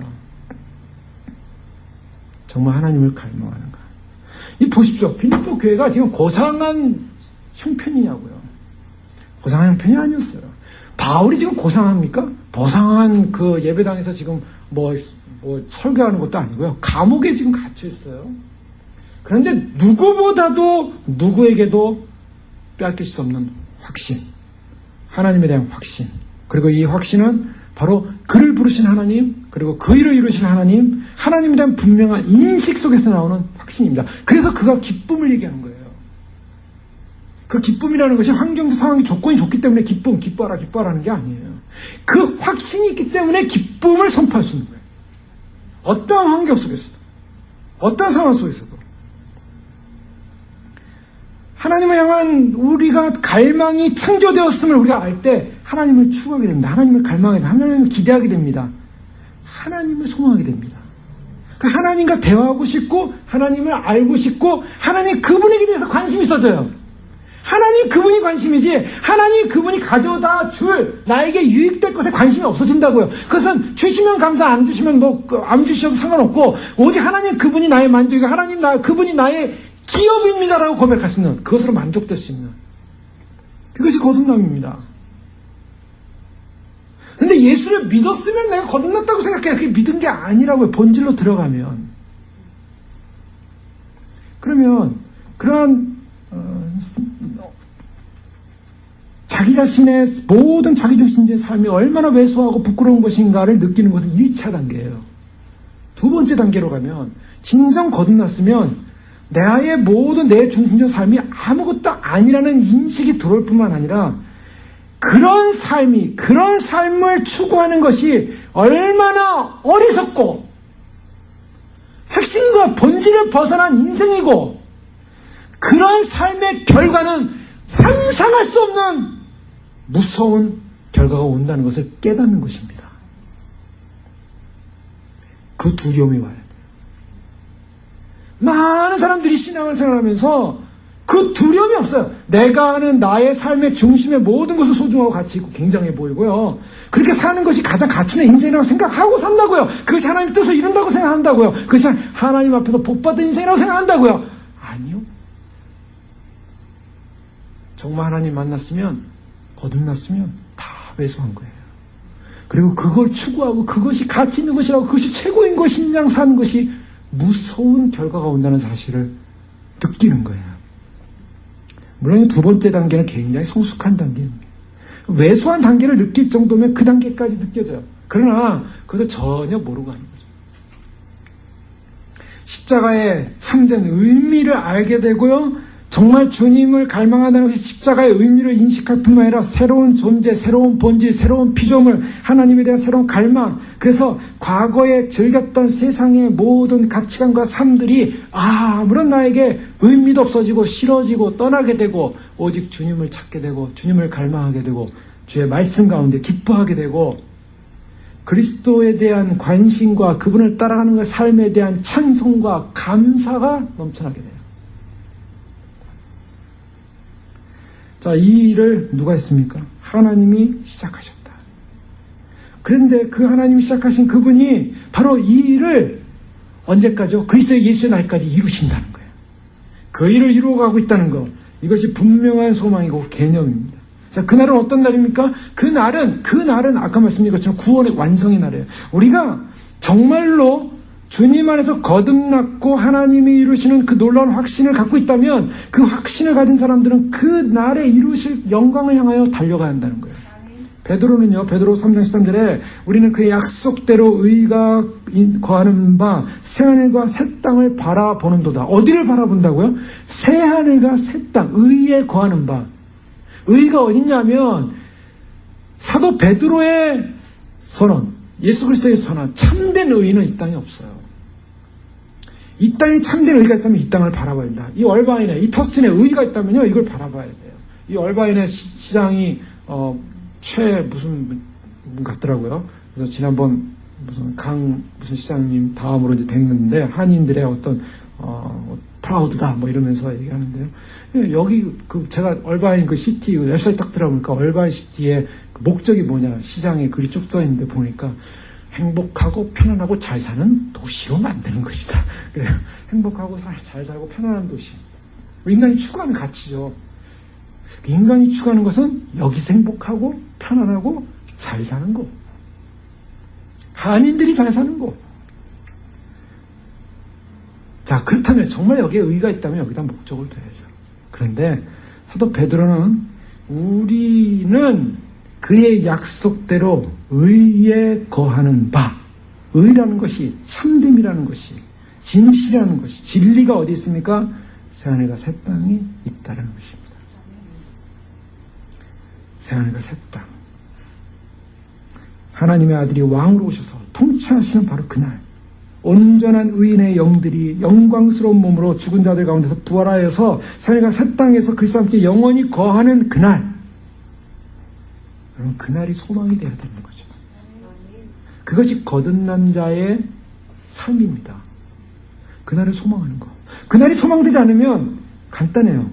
정말 하나님을 갈망하는가. 이 보십시오. 빌립보 교회가 지금 고상한 형편이냐고요. 고상한 형편이 아니었어요. 바울이 지금 고상합니까? 고상한 그 예배당에서 지금 뭐 설교하는 것도 아니고요. 감옥에 지금 갇혀 있어요. 그런데 누구보다도 누구에게도 빼앗길 수 없는 확신. 하나님에 대한 확신. 그리고 이 확신은 바로 그를 부르신 하나님, 그리고 그 일을 이루신 하나님, 하나님에 대한 분명한 인식 속에서 나오는 확신입니다. 그래서 그가 기쁨을 얘기하는 거예요. 그 기쁨이라는 것이 환경도 상황이 조건이 좋기 때문에 기뻐하라는 게 아니에요. 그 확신이 있기 때문에 기쁨을 선포할 수 있는 거예요. 어떠한 환경 속에서도, 어떠한 상황 속에서도. 하나님을 향한 우리가 갈망이 창조되었음을 우리가 알 때 하나님을 추구하게 됩니다. 하나님을 갈망하게 됩니다. 하나님을 기대하게 됩니다. 하나님을 소망하게 됩니다. 그 하나님과 대화하고 싶고 하나님을 알고 싶고 하나님 그분에게 대해서 관심이 있어져요. 하나님 그분이 관심이지 하나님 그분이 가져다 줄 나에게 유익될 것에 관심이 없어진다고요. 그것은 주시면 감사, 안 주시면 안 주셔도 상관없고 오직 하나님 그분이 나의 만족이고 하나님 그분이 나의 기업입니다라고 고백할 수 있는, 그것으로 만족될 수 있는, 그것이 거듭남입니다. 그런데 예수를 믿었으면 내가 거듭났다고 생각해요. 그게 믿은 게 아니라고요. 본질로 들어가면. 그러면 그러한 자기 자신의 모든 자기중심적인 삶이 얼마나 왜소하고 부끄러운 것인가를 느끼는 것은 1차 단계예요. 두 번째 단계로 가면 진정 거듭났으면 내 중심적 삶이 아무것도 아니라는 인식이 들어올 뿐만 아니라 그런 삶을 추구하는 것이 얼마나 어리석고 핵심과 본질을 벗어난 인생이고, 그런 삶의 결과는 상상할 수 없는 무서운 결과가 온다는 것을 깨닫는 것입니다. 그 두려움이 와야 돼요. 많은 사람들이 신앙을 생활하면서 그 두려움이 없어요. 내가 하는 나의 삶의 중심에 모든 것을 소중하고 가치 있고 굉장해 보이고요. 그렇게 사는 것이 가장 가치 있는 인생이라고 생각하고 산다고요. 그것이 하나님 뜻을 이룬다고 생각한다고요. 그것이 하나님 앞에서 복받은 인생이라고 생각한다고요. 아니요. 정말 하나님 만났으면, 거듭났으면 다 배수한 거예요. 그리고 그걸 추구하고 그것이 가치 있는 것이라고, 그것이 최고인 것인 양 사는 것이 무서운 결과가 온다는 사실을 느끼는 거예요. 물론 두 번째 단계는 굉장히 성숙한 단계입니다. 왜소한 단계를 느낄 정도면 그 단계까지 느껴져요. 그러나 그것을 전혀 모르고 하는 거죠. 십자가의 참된 의미를 알게 되고요, 정말 주님을 갈망한다는 것이 십자가의 의미를 인식할 뿐만 아니라 새로운 존재, 새로운 본질, 새로운 피조물, 하나님에 대한 새로운 갈망, 그래서 과거에 즐겼던 세상의 모든 가치관과 삶들이 아무런 나에게 의미도 없어지고 싫어지고 떠나게 되고, 오직 주님을 찾게 되고 주님을 갈망하게 되고 주의 말씀 가운데 기뻐하게 되고, 그리스도에 대한 관심과 그분을 따라가는 그 삶에 대한 찬송과 감사가 넘쳐나게 돼요. 자, 이 일을 누가 했습니까? 하나님이 시작하셨다. 그런데 그 하나님이 시작하신 그분이 바로 이 일을 언제까지요? 그리스도 예수의 날까지 이루신다는 거예요. 그 일을 이루어가고 있다는 것, 이것이 분명한 소망이고 개념입니다. 자, 그날은 어떤 날입니까? 그날은 아까 말씀드린 것처럼 구원의 완성의 날이에요. 우리가 정말로 주님 안에서 거듭났고 하나님이 이루시는 그 놀라운 확신을 갖고 있다면, 그 확신을 가진 사람들은 그 날에 이루실 영광을 향하여 달려가야 한다는 거예요. 베드로는요, 베드로 3장 13절에 우리는 그의 약속대로 의가 거하는 바 새하늘과 새 땅을 바라보는도다. 어디를 바라본다고요? 새하늘과 새 땅, 의에 거하는 바. 의가 어딨냐면 사도 베드로의 선언, 예수 그리스도의 선언, 참된 의는 이 땅에 없어요. 이 땅에 참된 의가 있다면 이 땅을 바라봐야 된다. 이 얼바인에, 이 터스틴에 의가 있다면요, 이걸 바라봐야 돼요. 이 얼바인의 시장이 무슨 분 같더라고요. 그래서 지난번 무슨 시장님 다음으로 이제 됐는데, 한인들의 어떤 프라우드다 뭐 이러면서 얘기하는데요. 여기 제가 얼바인 그 시티 웹사이트 딱 들어보니까 얼바인 시티의 그 목적이 뭐냐, 시장에 글이 쭉 써 있는데 보니까 행복하고 편안하고 잘 사는 도시로 만드는 것이다. 그래요. 행복하고 잘 살고 편안한 도시. 인간이 추구하는 가치죠. 인간이 추구하는 것은 여기서 행복하고 편안하고 잘 사는 거. 한인들이 잘 사는 거. 자, 그렇다면 정말 여기에 의가 있다면 여기다 목적을 둬야죠. 그런데 사도 베드로는 우리는 그의 약속대로 의에 거하는 바, 의라는 것이 참됨이라는 것이, 진실이라는 것이, 진리가 어디 있습니까? 새하늘과 새 땅이 있다는 것입니다. 새하늘과 새 땅. 하나님의 아들이 왕으로 오셔서 통치하시는 바로 그날, 온전한 의인의 영들이 영광스러운 몸으로 죽은 자들 가운데서 부활하여서 새하늘과 새 땅에서 그리스도와 함께 영원히 거하는 그날, 여러분, 그날이 소망이 되어야 되는 거죠. 그것이 거듭난 자의 삶입니다. 그날을 소망하는 거. 그날이 소망되지 않으면 간단해요.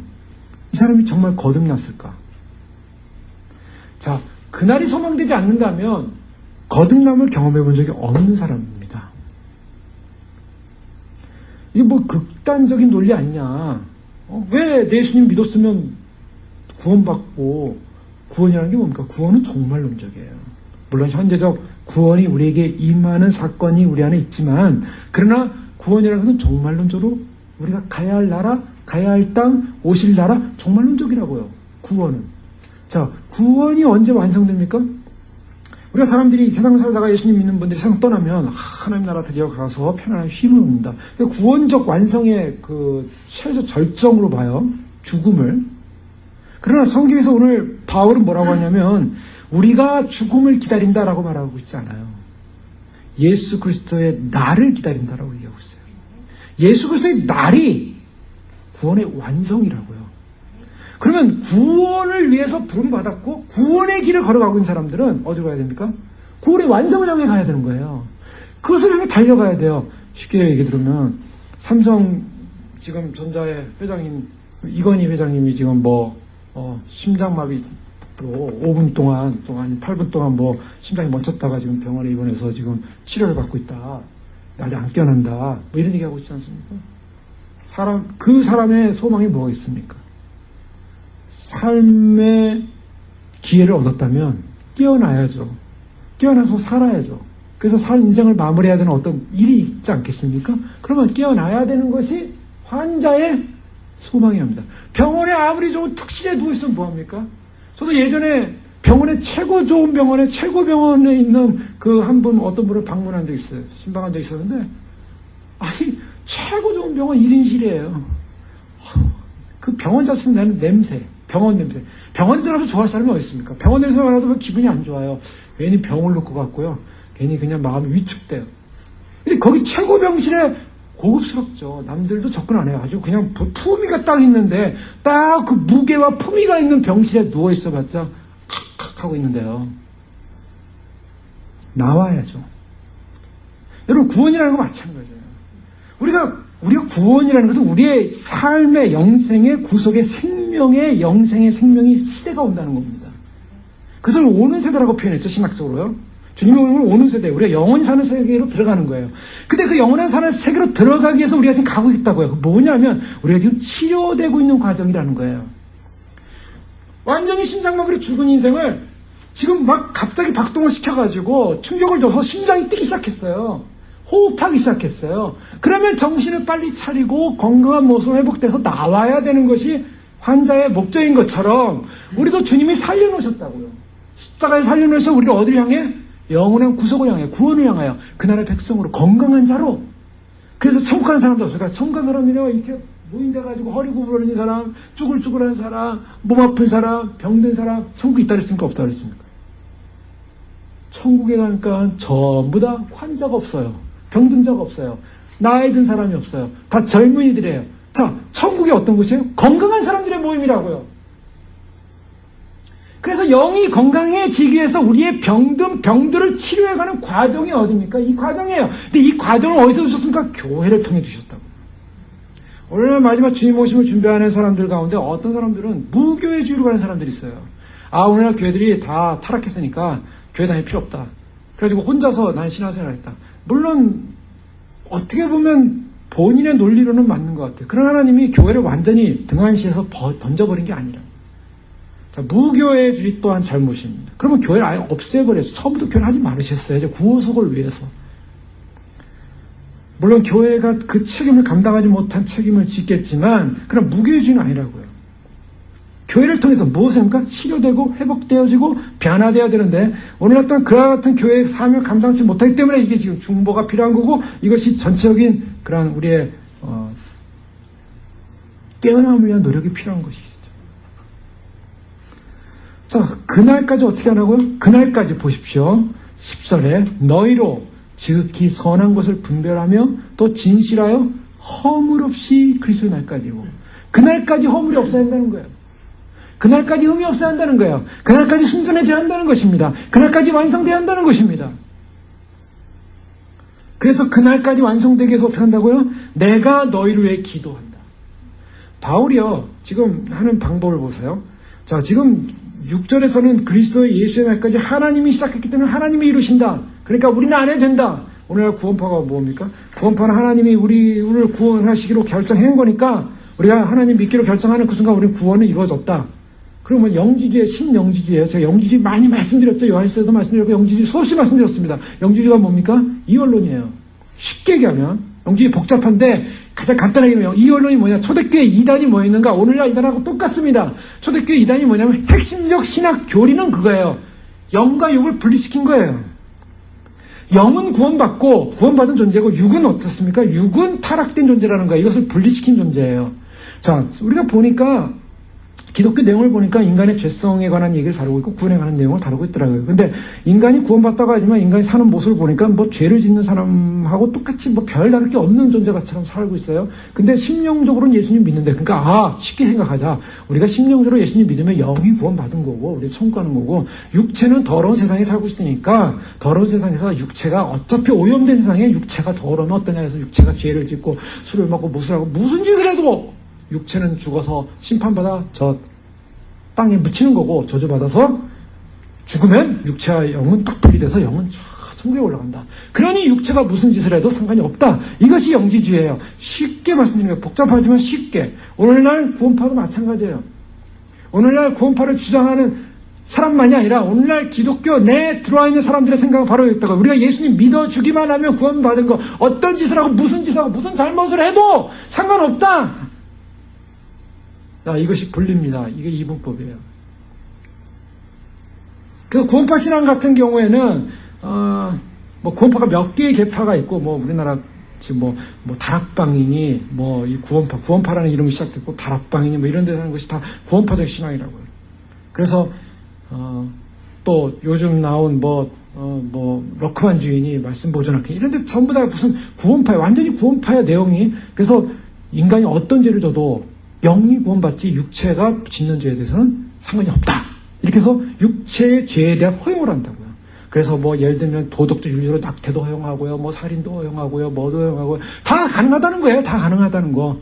이 사람이 정말 거듭났을까? 자, 그날이 소망되지 않는다면 거듭남을 경험해 본 적이 없는 사람입니다. 이게 뭐 극단적인 논리 아니냐. 왜 예수님 믿었으면 구원받고, 구원이라는 게 뭡니까? 구원은 종말론적이에요. 물론 현재적 구원이 우리에게 임하는 사건이 우리 안에 있지만, 그러나 구원이라는 것은 종말론적으로 우리가 가야 할 나라, 가야 할 땅, 오실 나라, 종말론적이라고요. 구원은. 자, 구원이 언제 완성됩니까? 우리가 사람들이 세상을 살다가 예수님 믿는 분들이 세상 떠나면 하나님 나라 드디어 가서 편안한 쉼을 얻는다. 구원적 완성의 그 최저 절정으로 봐요. 죽음을. 그러나 성경에서 오늘 바울은 뭐라고 하냐면 우리가 죽음을 기다린다라고 말하고 있지 않아요. 예수 그리스도의 날을 기다린다라고 얘기하고 있어요. 예수 그리스도의 날이 구원의 완성이라고요. 그러면 구원을 위해서 부름받았고 구원의 길을 걸어가고 있는 사람들은 어디로 가야 됩니까? 구원의 완성을 향해 가야 되는 거예요. 그것을 향해 달려가야 돼요. 쉽게 얘기 들으면 삼성 지금 전자의 회장님 이건희 회장님이 지금 심장마비로 5분 동안 8분 동안 심장이 멈췄다가 지금 병원에 입원해서 지금 치료를 받고 있다. 아직 안 깨어난다. 이런 얘기하고 있지 않습니까? 그 사람의 소망이 뭐가 있습니까? 삶의 기회를 얻었다면 깨어나야죠. 깨어나서 살아야죠. 그래서 인생을 마무리해야 되는 어떤 일이 있지 않겠습니까? 그러면 깨어나야 되는 것이 환자의 소망이 합니다. 병원에 아무리 좋은 특실에 누워있으면 뭐합니까? 저도 예전에 병원에 최고 좋은 병원에 최고 병원에 있는 어떤 분을 방문한 적이 있어요. 신방한 적이 있었는데 아니 최고 좋은 병원 1인실이에요. 그 병원 자체는 나는 냄새, 병원 냄새. 병원 들어가서 좋아할 사람이 어디 있습니까? 병원 냄새만 나도 기분이 안 좋아요. 괜히 병을 놓고 갔고요. 괜히 그냥 마음이 위축돼요. 근데 거기 최고 병실에 고급스럽죠. 남들도 접근 안 해요. 아주 그냥 품위가 딱 있는데 딱 그 무게와 품위가 있는 병실에 누워 있어봤자 칵칵 하고 있는데요. 나와야죠. 여러분 구원이라는 거 마찬가지예요. 우리가 구원이라는 것은 우리의 삶의 영생의 구속의 생명의 영생의 생명이 시대가 온다는 겁니다. 그것을 오는 세대라고 표현했죠. 신학적으로요. 주님의 오늘 오는 세대, 우리가 영원히 사는 세계로 들어가는 거예요. 근데 그 영원한 사는 세계로 들어가기 위해서 우리가 지금 가고 있다고요. 뭐냐면 우리가 지금 치료되고 있는 과정이라는 거예요. 완전히 심장마비로 죽은 인생을 지금 막 갑자기 박동을 시켜가지고 충격을 줘서 심장이 뛰기 시작했어요. 호흡하기 시작했어요. 그러면 정신을 빨리 차리고 건강한 모습 회복돼서 나와야 되는 것이 환자의 목적인 것처럼 우리도 주님이 살려놓으셨다고요. 십자가에 살려놓으셔서 우리를 어디를 향해? 영원한 구속을 향해, 구원을 향하여 그 나라의 백성으로 건강한 자로. 그래서 천국 가는 사람도 없어요. 천국 가는 사람이요 이렇게 노인돼가지고 허리 구부러진 사람, 쭈글쭈글한 사람, 몸 아픈 사람, 병든 사람, 천국에 있다 그랬습니까? 없다 그랬습니까? 천국에 가니까 전부 다 환자가 없어요. 병든 자가 없어요. 나이 든 사람이 없어요. 다 젊은이들이에요. 자, 천국이 어떤 곳이에요? 건강한 사람들의 모임이라고요. 그래서 영이 건강해지기 위해서 우리의 병들을 치료해가는 과정이 어디입니까? 이 과정이에요. 근데 이 과정을 어디서 주셨습니까? 교회를 통해 주셨다고. 오늘 마지막 주님 오심을 준비하는 사람들 가운데 어떤 사람들은 무교회주의로 가는 사람들이 있어요. 오늘날 교회들이 다 타락했으니까 교회 다닐 필요 없다. 그래가지고 혼자서 난 신앙생활 했다. 물론 어떻게 보면 본인의 논리로는 맞는 것 같아요. 그러나 하나님이 교회를 완전히 등한시해서 던져버린 게 아니라. 자, 무교회주의 또한 잘못입니다. 그러면 교회를 아예 없애버려서 처음부터 교회를 하지 말으셨어야죠. 구속을 위해서. 물론 교회가 그 책임을 감당하지 못한 책임을 짓겠지만 그럼 무교회주의는 아니라고요. 교회를 통해서 무엇을 합니까? 치료되고 회복되어지고 변화되어야 되는데 오늘 어떤 그와 같은 교회의 사명을 감당치 못하기 때문에 이게 지금 중보가 필요한 거고 이것이 전체적인 그런 우리의 깨어남을 위한 노력이 필요한 것이죠. 자, 그날까지 어떻게 하라고요? 그날까지 보십시오. 10절에 너희로 지극히 선한 것을 분별하며 또 진실하여 허물 없이 그리스도의 날까지고 그날까지 허물이 없어야 한다는 거예요. 그날까지 흠이 없어야 한다는 거예요. 그날까지 순전해져야 한다는 것입니다. 그날까지 완성돼야 한다는 것입니다. 그래서 그날까지 완성되기 위해서 어떻게 한다고요? 내가 너희를 위해 기도한다. 바울이요 지금 하는 방법을 보세요. 자, 지금 6절에서는 그리스도의 예수의 날까지 하나님이 시작했기 때문에 하나님이 이루신다. 그러니까 우리는 안 해도 된다. 오늘날 구원파가 뭡니까? 구원파는 하나님이 우리를 구원하시기로 결정한 거니까 우리가 하나님 믿기로 결정하는 그 순간 우리는 구원은 이루어졌다. 그러면 영지주의, 신영지주의예요. 제가 영지주의 많이 말씀드렸죠. 요한일서에도 말씀드렸고 영지주의 수없이 말씀드렸습니다. 영지주의가 뭡니까? 이원론이에요. 쉽게 얘기하면 영지주의 복잡한데 가장 간단하게 얘기하면 이원론이 뭐냐? 초대교회 이단이 뭐였는가? 오늘날 이단하고 똑같습니다. 초대교회 이단이 뭐냐면 핵심적 신학 교리는 그거예요. 영과 육을 분리시킨 거예요. 영은 구원받고 구원받은 존재고 육은 어떻습니까? 육은 타락된 존재라는 거예요. 이것을 분리시킨 존재예요. 자, 우리가 보니까 기독교 내용을 보니까 인간의 죄성에 관한 얘기를 다루고 있고 구원에 관한 내용을 다루고 있더라고요. 근데 인간이 구원받다고 하지만 인간이 사는 모습을 보니까 뭐 죄를 짓는 사람하고 똑같이 뭐 별다를 게 없는 존재가처럼 살고 있어요. 근데 심령적으로는 예수님 믿는데, 그러니까 쉽게 생각하자. 우리가 심령적으로 예수님 믿으면 영이 구원받은 거고 우리 천국 가는 거고, 육체는 더러운 세상에 살고 있으니까 더러운 세상에서 육체가 어차피 오염된 세상에 육체가 더러우면 어떠냐 해서 육체가 죄를 짓고 술을 먹고 무술하고 무슨 짓을 해도 육체는 죽어서 심판받아 저 땅에 묻히는 거고, 저주받아서 죽으면 육체와 영은 딱 분리돼서 영은 천국에 올라간다. 그러니 육체가 무슨 짓을 해도 상관이 없다. 이것이 영지주의예요. 쉽게 말씀드리는 거예요. 복잡하지만 쉽게. 오늘날 구원파도 마찬가지예요. 오늘날 구원파를 주장하는 사람만이 아니라 오늘날 기독교 내에 들어와 있는 사람들의 생각은 바로 있다가, 우리가 예수님 믿어주기만 하면 구원받은 거, 어떤 짓을 하고 무슨 짓을 하고 무슨 잘못을 해도 상관없다. 자, 이것이 분리입니다. 이게 이분법이에요. 그 구원파 신앙 같은 경우에는 뭐 구원파가 몇 개의 계파가 있고, 뭐 우리나라 지금 뭐 다락방이니 뭐 이 구원파라는 이름이 시작됐고 다락방이니 뭐 이런 데서 하는 것이 다 구원파적 신앙이라고요. 그래서 또 요즘 나온 뭐 러크만 주인이 말씀 보존학회 이런 데 전부 다 무슨 구원파야, 완전히 구원파야 내용이. 그래서 인간이 어떤 죄를 져도 영이 구원받지 육체가 짓는 죄에 대해서는 상관이 없다. 이렇게 해서 육체의 죄에 대한 허용을 한다고요. 그래서 뭐 예를 들면 도덕적 윤리로 낙태도 허용하고요, 뭐 살인도 허용하고요, 뭐도 허용하고요. 다 가능하다는 거예요. 다 가능하다는 거.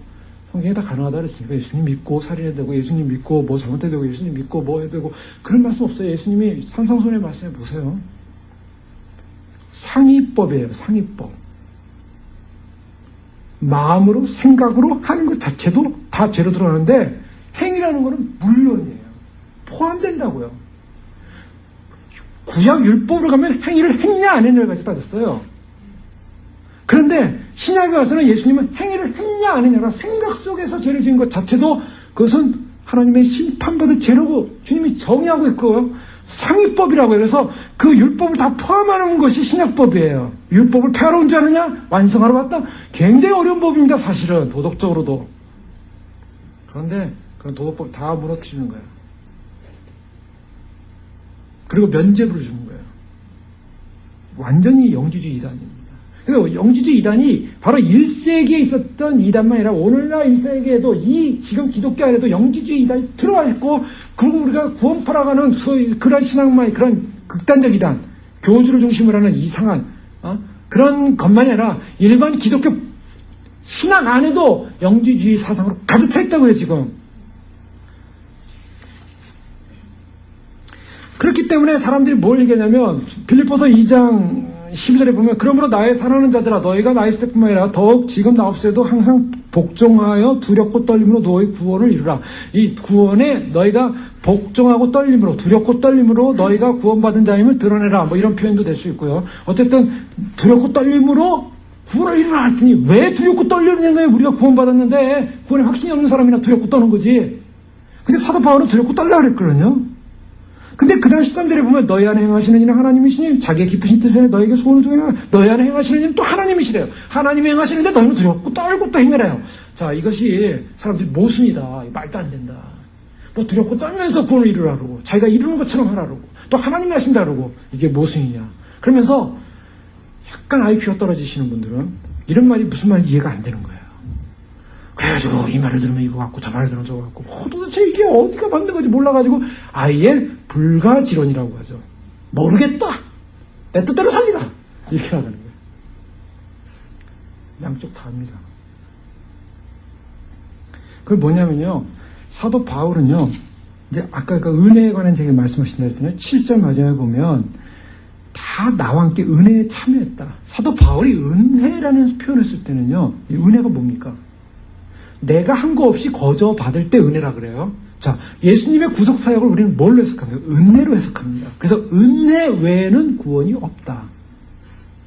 성경에 다 가능하다 그랬으니까 예수님 믿고 살인해도 되고, 예수님 믿고 뭐 잘못해도 되고, 예수님 믿고 뭐 해도 되고, 그런 말씀 없어요. 예수님이 산상수훈에 말씀해 보세요. 상위법이에요. 상위법. 마음으로 생각으로 하는 것 자체도 다 죄로 들어가는데, 행위라는 거는 물론이에요. 포함된다고요. 구약 율법으로 가면 행위를 했냐 안 했냐를 가지고 따졌어요. 그런데 신약에 와서는 예수님은 행위를 했냐 안 했냐가 생각 속에서 죄를 지은 것 자체도 그것은 하나님의 심판받을 죄라고 주님이 정의하고 있고요. 상위법이라고 해요. 그래서 그 율법을 다 포함하는 것이 신약법이에요. 율법을 폐하러 온 줄 아느냐? 완성하러 왔다? 굉장히 어려운 법입니다. 사실은 도덕적으로도. 그런데 그런 도덕법 다 무너뜨리는 거예요. 그리고 면죄부를 주는 거예요. 완전히 영지주의 이단입니다. 그리고 영지주의 이단이 바로 1세기에 있었던 이단만 아니라 오늘날 2세기에도 이 지금 기독교 안에도 영지주의 이단이 들어와 있고, 그리고 우리가 구원파라고 하는 그런 신앙만, 그런 극단적 이단, 교주를 중심으로 하는 이상한 그런 것만이 아니라 일반 기독교 신앙 안에도 영지주의 사상으로 가득 차 있다고요, 지금. 그렇기 때문에 사람들이 뭘 얘기하냐면, 빌립보서 2장 12절에 보면, 그러므로 나의 사랑하는 자들아, 너희가 나 있을 뿐만 아니라 더욱 지금 나 없을 때도 항상 복종하여 두렵고 떨림으로 너희 구원을 이루라. 이 구원에 너희가 복종하고 떨림으로, 두렵고 떨림으로 너희가 구원받은 자임을 드러내라. 뭐 이런 표현도 될 수 있고요. 어쨌든 두렵고 떨림으로 구원을 이루라 했더니, 왜 두렵고 떨리는 거예요? 우리가 구원받았는데 구원에 확신이 없는 사람이나 두렵고 떠는 거지. 근데 사도 바울은 두렵고 떨라 그랬거든요. 근데 그 당시 사람들이 보면, 너희 안에 행하시는 이는 하나님이시니 자기의 깊으신 뜻에 너에게 소원을 두게, 너희 안에 행하시는 이는 또 하나님이시래요. 하나님이 행하시는데 너희는 두렵고 떨고 또 행하래요. 자, 이것이 사람들이 모순이다. 말도 안 된다. 뭐 두렵고 떨면서 구원을 이루라 그러고, 자기가 이루는 것처럼 하라 그러고, 또 하나님이 하신다 그러고, 이게 모순이냐. 그러면서 약간 IQ가 떨어지시는 분들은 이런 말이 무슨 말인지 이해가 안 되는 거예요. 그래가지고 이 말을 들으면 이거 같고 저 말을 들으면 저거 같고, 도대체 이게 어디가 맞는 건지 몰라가지고 아예 불가지론이라고 하죠. 모르겠다. 내 뜻대로 살리라. 이렇게 하자는 거예요. 양쪽 다 합니다. 그게 뭐냐면요, 사도 바울은요, 이제 아까 그 은혜에 관한 제가 말씀하신다 했잖아요. 7절 마지막에 보면 다 나와 함께 은혜에 참여했다. 사도 바울이 은혜라는 표현을 쓸 때는요, 이 은혜가 뭡니까? 내가 한 거 없이 거저 받을 때 은혜라 그래요. 자, 예수님의 구속 사역을 우리는 뭘로 해석합니까? 은혜로 해석합니다. 그래서 은혜 외에는 구원이 없다.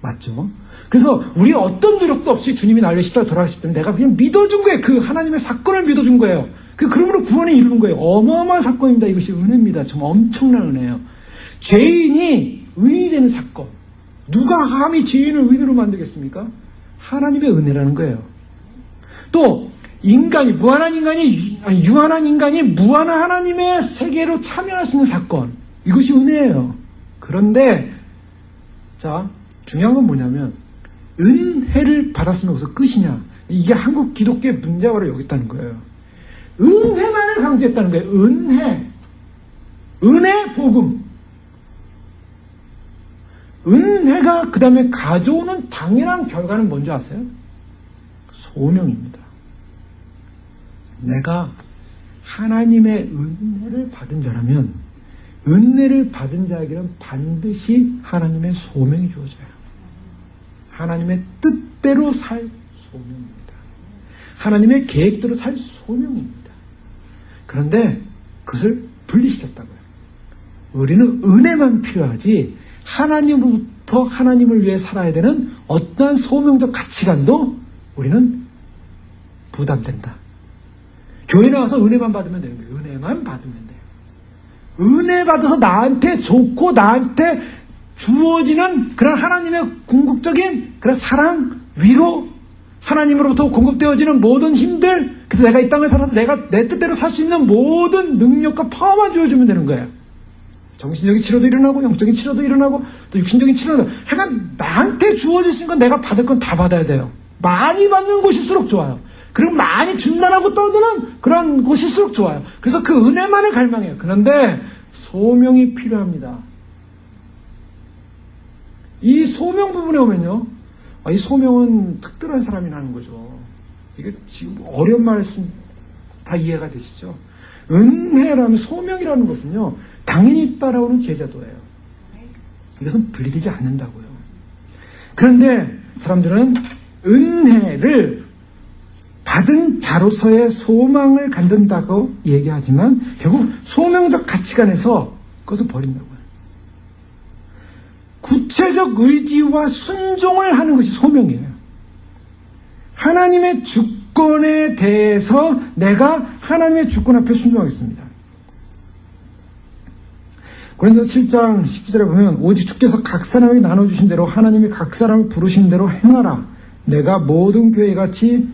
맞죠? 그래서 우리 어떤 노력도 없이 주님이 나를 십자가에 돌아가실 때는 내가 그냥 믿어준 거예요. 그 하나님의 사건을 믿어준 거예요. 그러므로 구원을 이루는 거예요. 어마어마한 사건입니다. 이것이 은혜입니다. 정말 엄청난 은혜예요. 죄인이 의인이 되는 사건. 누가 감히 죄인을 의인으로 만들겠습니까? 하나님의 은혜라는 거예요. 또 인간이, 무한한 인간이, 아니, 유한한 인간이 무한한 하나님의 세계로 참여할 수 있는 사건. 이것이 은혜예요. 그런데, 자, 중요한 건 뭐냐면, 은혜를 받았으면 거기서 끝이냐. 이게 한국 기독교의 문제화를 여기 있다는 거예요. 은혜만을 강조했다는 거예요. 은혜. 은혜, 복음. 은혜가 그 다음에 가져오는 당연한 결과는 뭔지 아세요? 소명입니다. 내가 하나님의 은혜를 받은 자라면 은혜를 받은 자에게는 반드시 하나님의 소명이 주어져요. 하나님의 뜻대로 살 소명입니다. 하나님의 계획대로 살 소명입니다. 그런데 그것을 분리시켰다고요. 우리는 은혜만 필요하지 하나님으로부터 하나님을 위해 살아야 되는 어떠한 소명적 가치관도 우리는 부담된다. 교회 나와서 은혜만 받으면 되는 거예요. 은혜만 받으면 돼요. 은혜 받아서 나한테 좋고 나한테 주어지는 그런 하나님의 궁극적인 그런 사랑, 위로, 하나님으로부터 공급되어지는 모든 힘들, 그래서 내가 이 땅을 살아서 내가 내 뜻대로 살 수 있는 모든 능력과 파워만 주어주면 되는 거예요. 정신적인 치료도 일어나고 영적인 치료도 일어나고 또 육신적인 치료도, 하여간 나한테 주어질 수 있는 건 내가 받을 건 다 받아야 돼요. 많이 받는 곳일수록 좋아요. 그리고 많이 준단하고 떠드는 그런 곳일수록 좋아요. 그래서 그 은혜만을 갈망해요. 그런데 소명이 필요합니다. 이 소명 부분에 오면요, 이 소명은 특별한 사람이 나는 거죠. 이게 지금 어려운 말씀 다 이해가 되시죠? 은혜라는, 소명이라는 것은요, 당연히 따라오는 제자도예요. 이것은 분리되지 않는다고요. 그런데 사람들은 은혜를 받은 자로서의 소망을 갖는다고 얘기하지만 결국 소명적 가치관에서 그것을 버린다고요. 구체적 의지와 순종을 하는 것이 소명이에요. 하나님의 주권에 대해서 내가 하나님의 주권 앞에 순종하겠습니다. 고린도서 7장 17절에 보면 오직 주께서 각 사람에게 나눠주신 대로 하나님이 각 사람을 부르신 대로 행하라. 내가 모든 교회 같이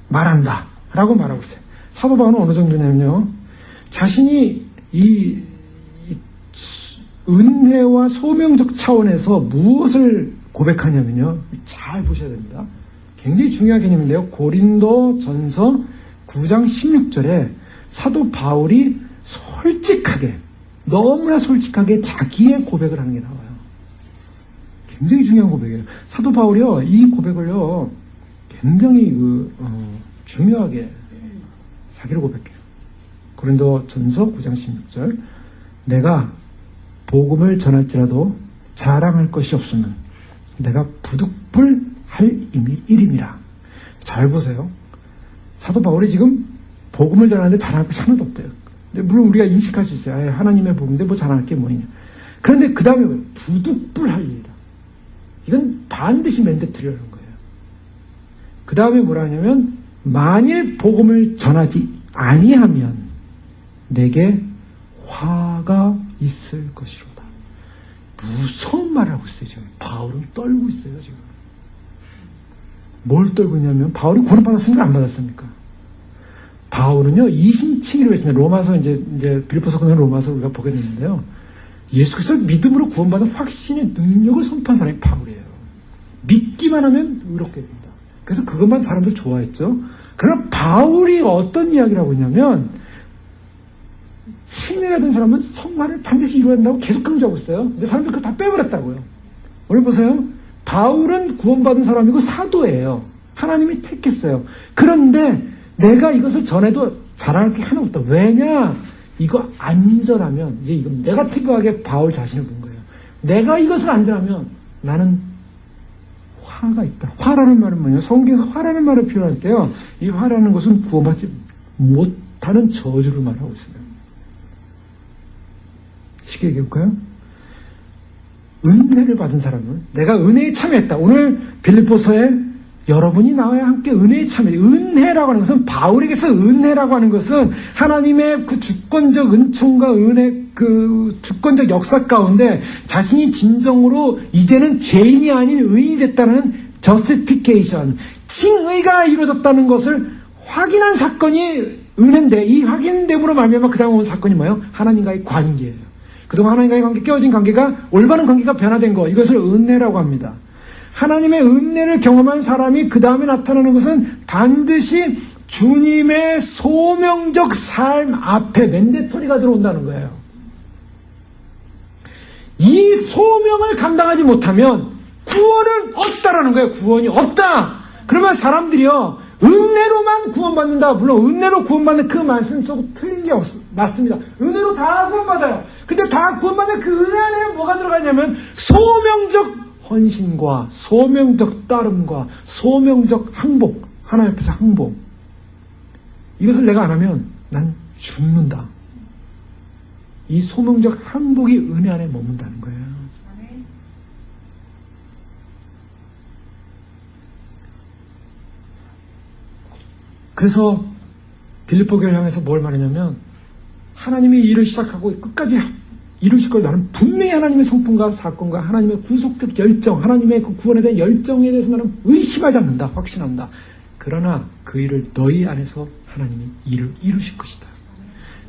말한다. 라고 말하고 있어요. 사도 바울은 어느 정도냐면요, 자신이 이 은혜와 소명적 차원에서 무엇을 고백하냐면요, 잘 보셔야 됩니다. 굉장히 중요한 개념인데요, 고린도 전서 9장 16절에 사도 바울이 솔직하게, 너무나 솔직하게 자기의 고백을 하는 게 나와요. 굉장히 중요한 고백이에요. 사도 바울이요, 이 고백을요, 굉장히 중요하게 자기를 고백해요. 고린도 전서 9장 16절, 내가 복음을 전할지라도 자랑할 것이 없으면 내가 부득불할 일임이라. 잘 보세요. 사도 바울이 지금 복음을 전하는데 자랑할 것이 하나도 없대요. 물론 우리가 인식할 수 있어요. 하나님의 복음인데 뭐 자랑할 게 뭐냐. 그런데 그 다음에 부득불할 일이다. 이건 반드시 멘데트리라는 거예요. 그 다음에 뭐라 하냐면, 만일 복음을 전하지 아니하면 내게 화가 있을 것이로다. 무서운 말을 하고 있어요. 지금 바울은 떨고 있어요. 지금 뭘 떨고 있냐면, 바울이 구원 받았습니까? 안 받았습니까? 바울은요, 이신칭의로 했습니다. 로마서 이제 빌립보서 끝나는 로마서 우리가 보게 되는데요, 예수 그리스도를 믿음으로 구원받은 확신의 능력을 선포한 사람이 바울이에요. 믿기만 하면 의롭게 됩니다. 그래서 그것만 사람들 좋아했죠. 그러나 바울이 어떤 이야기를 하고 있냐면, 신뢰가 된 사람은 성화를 반드시 이루어야 한다고 계속 강조하고 있어요. 근데 사람들 그거 다 빼버렸다고요. 오늘 보세요. 바울은 구원받은 사람이고 사도예요. 하나님이 택했어요. 그런데 내가 이것을 전해도 자랑할 게 하나 없다. 왜냐? 이거 안전하면, 이제 이건 네거티브하게 바울 자신을 본 거예요. 내가 이것을 안전하면 나는 화가 있다. 화라는 말은 뭐냐? 성경에서 화라는 말을 표현할 때요, 이 화라는 것은 구원받지 못하는 저주를 말하고 있어요. 쉽게 얘기해볼까요? 은혜를 받은 사람은, 내가 은혜에 참여했다. 오늘 빌립보서에 여러분이 나와 함께 은혜에 참여, 은혜라고 하는 것은, 바울에게서 은혜라고 하는 것은 하나님의 그 주권적 은총과 은혜, 그 주권적 역사 가운데 자신이 진정으로 이제는 죄인이 아닌 의인이 됐다는 justification, 칭의가 이루어졌다는 것을 확인한 사건이 은혜인데 이 확인됨으로 말미암아 그 다음 온 사건이 뭐예요? 하나님과의 관계예요. 그동안 하나님과의 관계, 깨어진 관계가 올바른 관계가 변화된 거, 이것을 은혜라고 합니다. 하나님의 은혜를 경험한 사람이 그 다음에 나타나는 것은 반드시 주님의 소명적 삶 앞에 맨데토리가 들어온다는 거예요. 이 소명을 감당하지 못하면 구원은 없다라는 거예요. 구원이 없다. 그러면 사람들이요, 은혜로만 구원받는다. 물론 은혜로 구원받는 그 말씀 속 틀린 게 맞습니다. 은혜로 다 구원받아요. 근데 다 구원받는 그 은혜 안에 뭐가 들어가냐면 소명적 헌신과 소명적 따름과 소명적 항복, 하나님 앞에서 항복. 이것을 내가 안 하면 난 죽는다. 이 소명적 항복이 은혜 안에 머문다는 거예요. 그래서 빌립보 교회를 향해서 뭘 말하냐면 하나님이 일을 시작하고 끝까지 이루실 걸 나는 분명히 하나님의 성품과 사건과 하나님의 구속적 열정, 하나님의 그 구원에 대한 열정에 대해서 나는 의심하지 않는다. 확신한다. 그러나 그 일을 너희 안에서 하나님이 일을 이루실 것이다.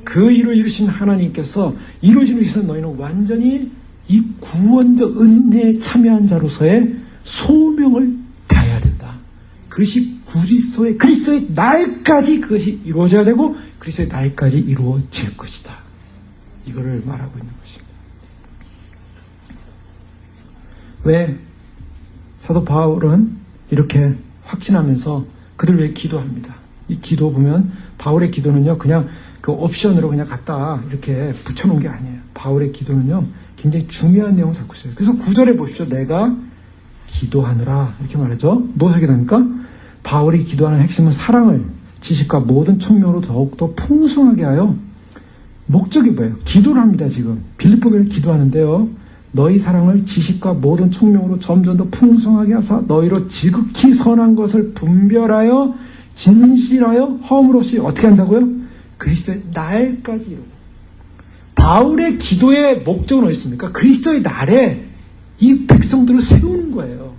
그 일을 이루신 하나님께서 이루신 위해서 너희는 완전히 이 구원적 은혜에 참여한 자로서의 소명을 다해야 된다. 그것이 그리스도의 날까지 그것이 이루어져야 되고 그리스도의 날까지 이루어질 것이다. 이거를 말하고 있는 것입니다. 왜 사도 바울은 이렇게 확신하면서 그들 위해 기도합니다. 이 기도 보면 바울의 기도는요, 그냥 그 옵션으로 그냥 갖다 이렇게 붙여놓은 게 아니에요. 바울의 기도는요, 굉장히 중요한 내용을 갖고 있어요. 그래서 9절에 보십시오. 내가 기도하느라 이렇게 말하죠. 무엇을 기도합니까? 바울이 기도하는 핵심은 사랑을 지식과 모든 총명으로 더욱더 풍성하게 하여, 목적이 뭐예요? 기도를 합니다. 지금 빌립보 교회를 기도하는데요, 너희 사랑을 지식과 모든 총명으로 점점 더 풍성하게 하사 너희로 지극히 선한 것을 분별하여 진실하여 허물 없이 어떻게 한다고요? 그리스도의 날까지 이루고. 바울의 기도의 목적은 어디 있습니까? 그리스도의 날에 이 백성들을 세우는 거예요.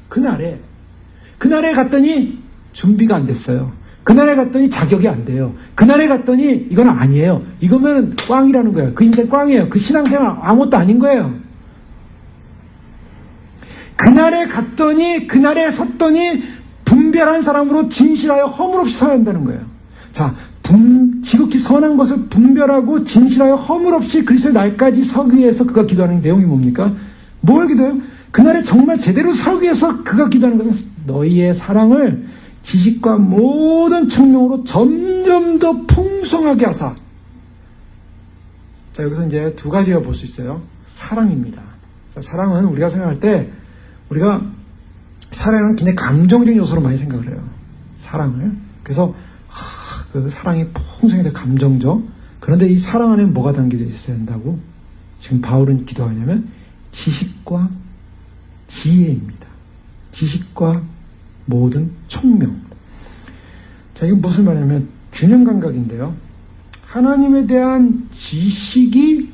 그날에 갔더니 준비가 안 됐어요. 그날에 갔더니 자격이 안 돼요. 그날에 갔더니 이건 아니에요. 이거면 꽝이라는 거예요. 그 인생 꽝이에요. 그 신앙생활 아무것도 아닌 거예요. 그날에 갔더니, 그날에 섰더니 분별한 사람으로 진실하여 허물 없이 서야 한다는 거예요. 자, 지극히 선한 것을 분별하고 진실하여 허물 없이 그리스도의 날까지 서기 위해서 그가 기도하는 내용이 뭡니까? 뭘 기도해요? 그날에 정말 제대로 서기 위해서 그가 기도하는 것은 너희의 사랑을 지식과 모든 청명으로 점점 더 풍성하게 하사. 자, 여기서 이제 두 가지가 볼 수 있어요. 사랑입니다. 자, 사랑은 우리가 생각할 때, 우리가 사랑은 굉장히 감정적인 요소로 많이 생각을 해요. 사랑을. 그래서 그 사랑이 풍성히 돼 감정적. 그런데 이 사랑 안에 뭐가 담겨져 있어야 한다고 지금 바울은 기도하냐면 지식과 지혜입니다. 지식과 모든 총명. 자, 이건 무슨 말이냐면 균형 감각인데요. 하나님에 대한 지식이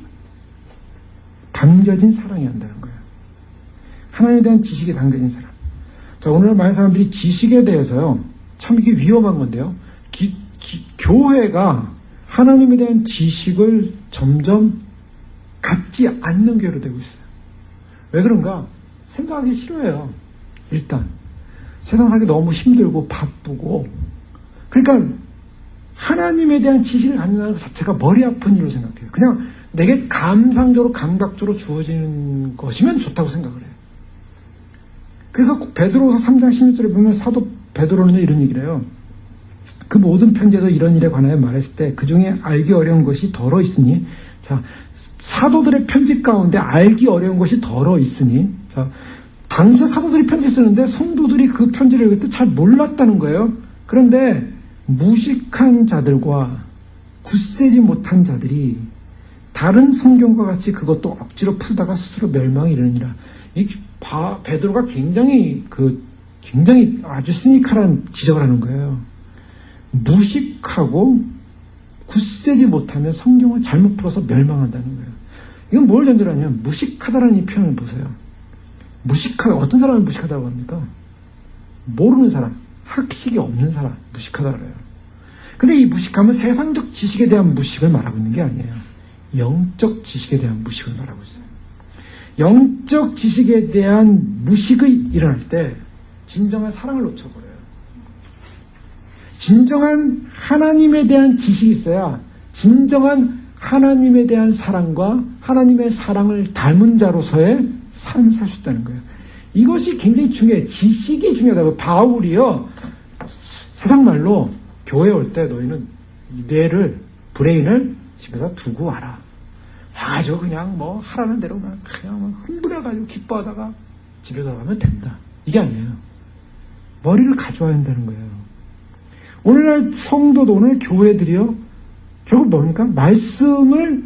담겨진 사랑이 한다는 거예요. 하나님에 대한 지식이 담겨진 사랑. 자, 오늘 많은 사람들이 지식에 대해서요, 참 이게 위험한 건데요. 교회가 하나님에 대한 지식을 점점 갖지 않는 교회로 되고 있어요. 왜 그런가? 생각하기 싫어해요. 일단 세상 살기 너무 힘들고 바쁘고, 그러니까 하나님에 대한 지식을 갖는다는 것 자체가 머리 아픈 일로 생각해요. 그냥 내게 감상적으로 감각적으로 주어지는 것이면 좋다고 생각을 해요. 그래서 베드로서 3장 16절에 보면 사도 베드로는 이런 얘기를 해요. 그 모든 편지에서 이런 일에 관하여 말했을 때 그 중에 알기 어려운 것이 덜어 있으니, 자, 사도들의 편지 가운데 알기 어려운 것이 덜어 있으니, 자, 당시 사도들이 편지 쓰는데 성도들이 그 편지를 읽을 때 잘 몰랐다는 거예요. 그런데 무식한 자들과 굳세지 못한 자들이 다른 성경과 같이 그것도 억지로 풀다가 스스로 멸망에 이르느니라. 이 베드로가 굉장히 아주 시니컬한 지적을 하는 거예요. 무식하고 굳세지 못하면 성경을 잘못 풀어서 멸망한다는 거예요. 이건 뭘 전제하냐면 무식하다라는 이 표현을 보세요. 어떤 사람을 무식하다고 합니까? 모르는 사람, 학식이 없는 사람 무식하다고 해요. 근데 이 무식함은 세상적 지식에 대한 무식을 말하고 있는 게 아니에요. 영적 지식에 대한 무식을 말하고 있어요. 영적 지식에 대한 무식이 일어날 때 진정한 사랑을 놓쳐버려요. 진정한 하나님에 대한 지식이 있어야 진정한 하나님에 대한 사랑과 하나님의 사랑을 닮은 자로서의 삶을 살 수 있다는 거예요. 이것이 굉장히 중요해요. 지식이 중요하다고. 바울이요, 세상 말로 교회 올 때 너희는 뇌를, 브레인을 집에다 두고 와라. 와가지고 그냥 뭐 하라는 대로 그냥 막 흥분해가지고 기뻐하다가 집에 가면 된다. 이게 아니에요. 머리를 가져와야 한다는 거예요. 오늘날 성도도, 오늘 교회들이요, 결국 뭡니까? 말씀을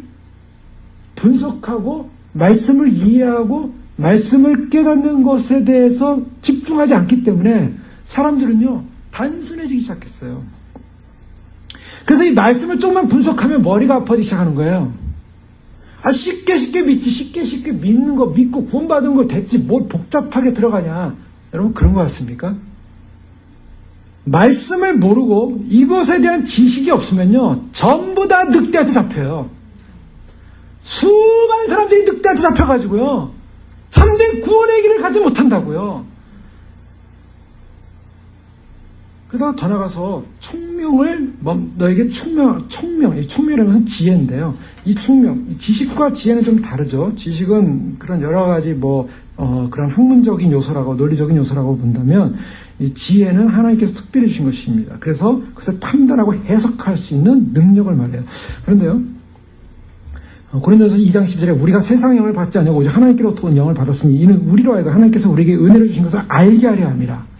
분석하고 말씀을 이해하고 말씀을 깨닫는 것에 대해서 집중하지 않기 때문에 사람들은요, 단순해지기 시작했어요. 그래서 이 말씀을 조금만 분석하면 머리가 아파지기 시작하는 거예요. 쉽게 믿지, 쉽게 믿는 거, 믿고 구원받은 거 됐지, 뭘 복잡하게 들어가냐. 여러분, 그런 것 같습니까? 말씀을 모르고 이것에 대한 지식이 없으면요, 전부 다 늑대한테 잡혀요. 수많은 사람들이 늑대한테 잡혀가지고요, 참된 구원의 길을 가지 못한다고요. 그러다가 더 나가서 총명을, 너에게 이 총명이라는 것은 지혜인데요. 이 총명, 이 지식과 지혜는 좀 다르죠. 지식은 그런 여러 가지 그런 학문적인 요소라고, 논리적인 요소라고 본다면, 이 지혜는 하나님께서 특별히 주신 것입니다. 그래서 그것을 판단하고 해석할 수 있는 능력을 말해요. 그런데요, 고린도전서 2장 12절에 우리가 세상 영을 받지 않냐고 오직 하나님께로부터 온 영을 받았으니 이는 우리로 하여금 하나님께서 우리에게 은혜를 주신 것을 알게 하려 함이라.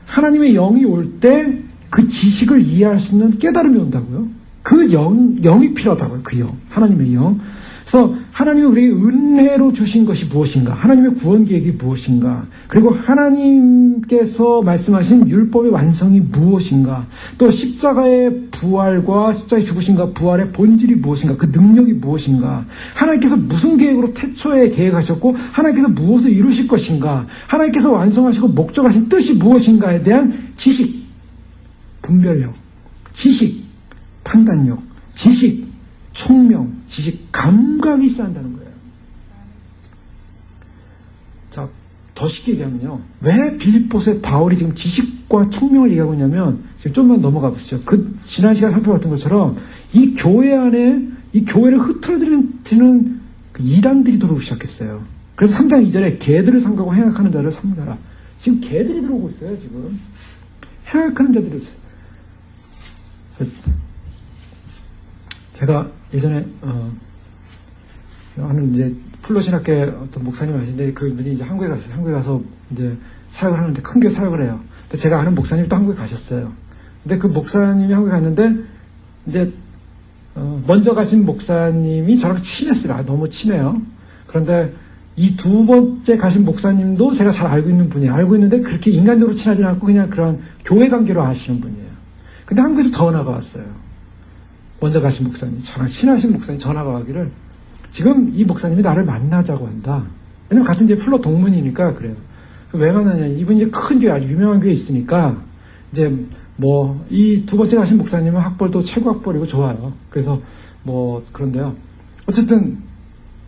하나님의 영이 올 때 그 지식을 이해할 수 있는 깨달음이 온다고요. 그 영이 필요하다고요. 그 영, 하나님의 영. 그래서 하나님이 우리에게 은혜로 주신 것이 무엇인가, 하나님의 구원 계획이 무엇인가, 그리고 하나님께서 말씀하신 율법의 완성이 무엇인가, 또 십자가의 부활과 십자가의 죽으심과 부활의 본질이 무엇인가, 그 능력이 무엇인가, 하나님께서 무슨 계획으로 태초에 계획하셨고 하나님께서 무엇을 이루실 것인가, 하나님께서 완성하시고 목적하신 뜻이 무엇인가에 대한 지식, 분별력, 지식, 판단력, 지식, 총명, 지식, 감각이 있어야 한다는 거예요. 자, 더 쉽게 얘기하면요, 왜 빌립보서의 바울이 지금 지식과 총명을 얘기하고 있냐면, 지금 좀만 넘어가 보시죠. 지난 시간에 살펴봤던 것처럼 이 교회 안에, 이 교회를 흐트러뜨리는 그 이단들이 들어오기 시작했어요. 그래서 3장 2절에 개들을 삼가고 행악하는 자를 삼가라. 지금 개들이 들어오고 있어요. 지금 행악하는 자들이 있어요. 제가 예전에 하는 이제 플로신학교에 어떤 목사님 하시는데, 그분이 이제 한국에 갔어요. 한국에 가서 이제 사역을 하는데, 큰 교회 사역을 해요. 근데 제가 아는 목사님이 또 한국에 가셨어요. 근데 그 목사님이 한국에 갔는데, 이제 먼저 가신 목사님이 저랑 친했어요. 너무 친해요. 그런데 이 두 번째 가신 목사님도 제가 잘 알고 있는 분이에요. 알고 있는데 그렇게 인간적으로 친하지 않고 그냥 그런 교회 관계로 아시는 분이에요. 근데 한국에서 전화가 왔어요. 먼저 가신 목사님, 저랑 친하신 목사님 전화가 와기를, 지금 이 목사님이 나를 만나자고 한다. 왜냐면 같은 이제 플로 동문이니까 그래요. 왜 만나냐, 이분이 이제 큰 교회, 아주 유명한 교회 있으니까, 이제 이 두 번째 가신 목사님은 학벌도 최고 학벌이고 좋아요. 그래서 그런데요, 어쨌든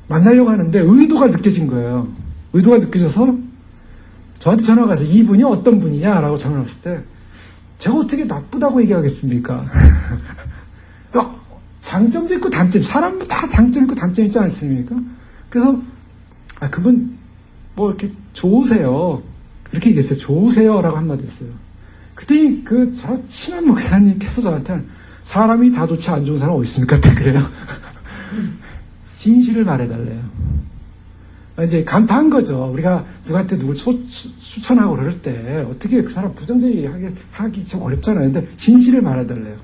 만나려고 하는데 의도가 느껴진 거예요. 의도가 느껴져서 저한테 전화가 와서 이분이 어떤 분이냐라고 전화 왔을 때, 제가 어떻게 나쁘다고 얘기하겠습니까? 장점도 있고 단점, 사람 다 장점 있고 단점 있지 않습니까? 그래서 그분 이렇게 좋으세요, 이렇게 얘기했어요. 좋으세요라고 한마디 했어요. 그때 저 친한 목사님께서 저한테, 사람이 다 좋지 안 좋은 사람 어디 있습니까? 그래요. 진실을 말해달래요. 이제 간파한 거죠. 우리가 누구한테 누굴 추천하고 그럴 때 어떻게 그 사람 부정적이 하기 좀 어렵잖아요. 근데 진실을 말해달래요.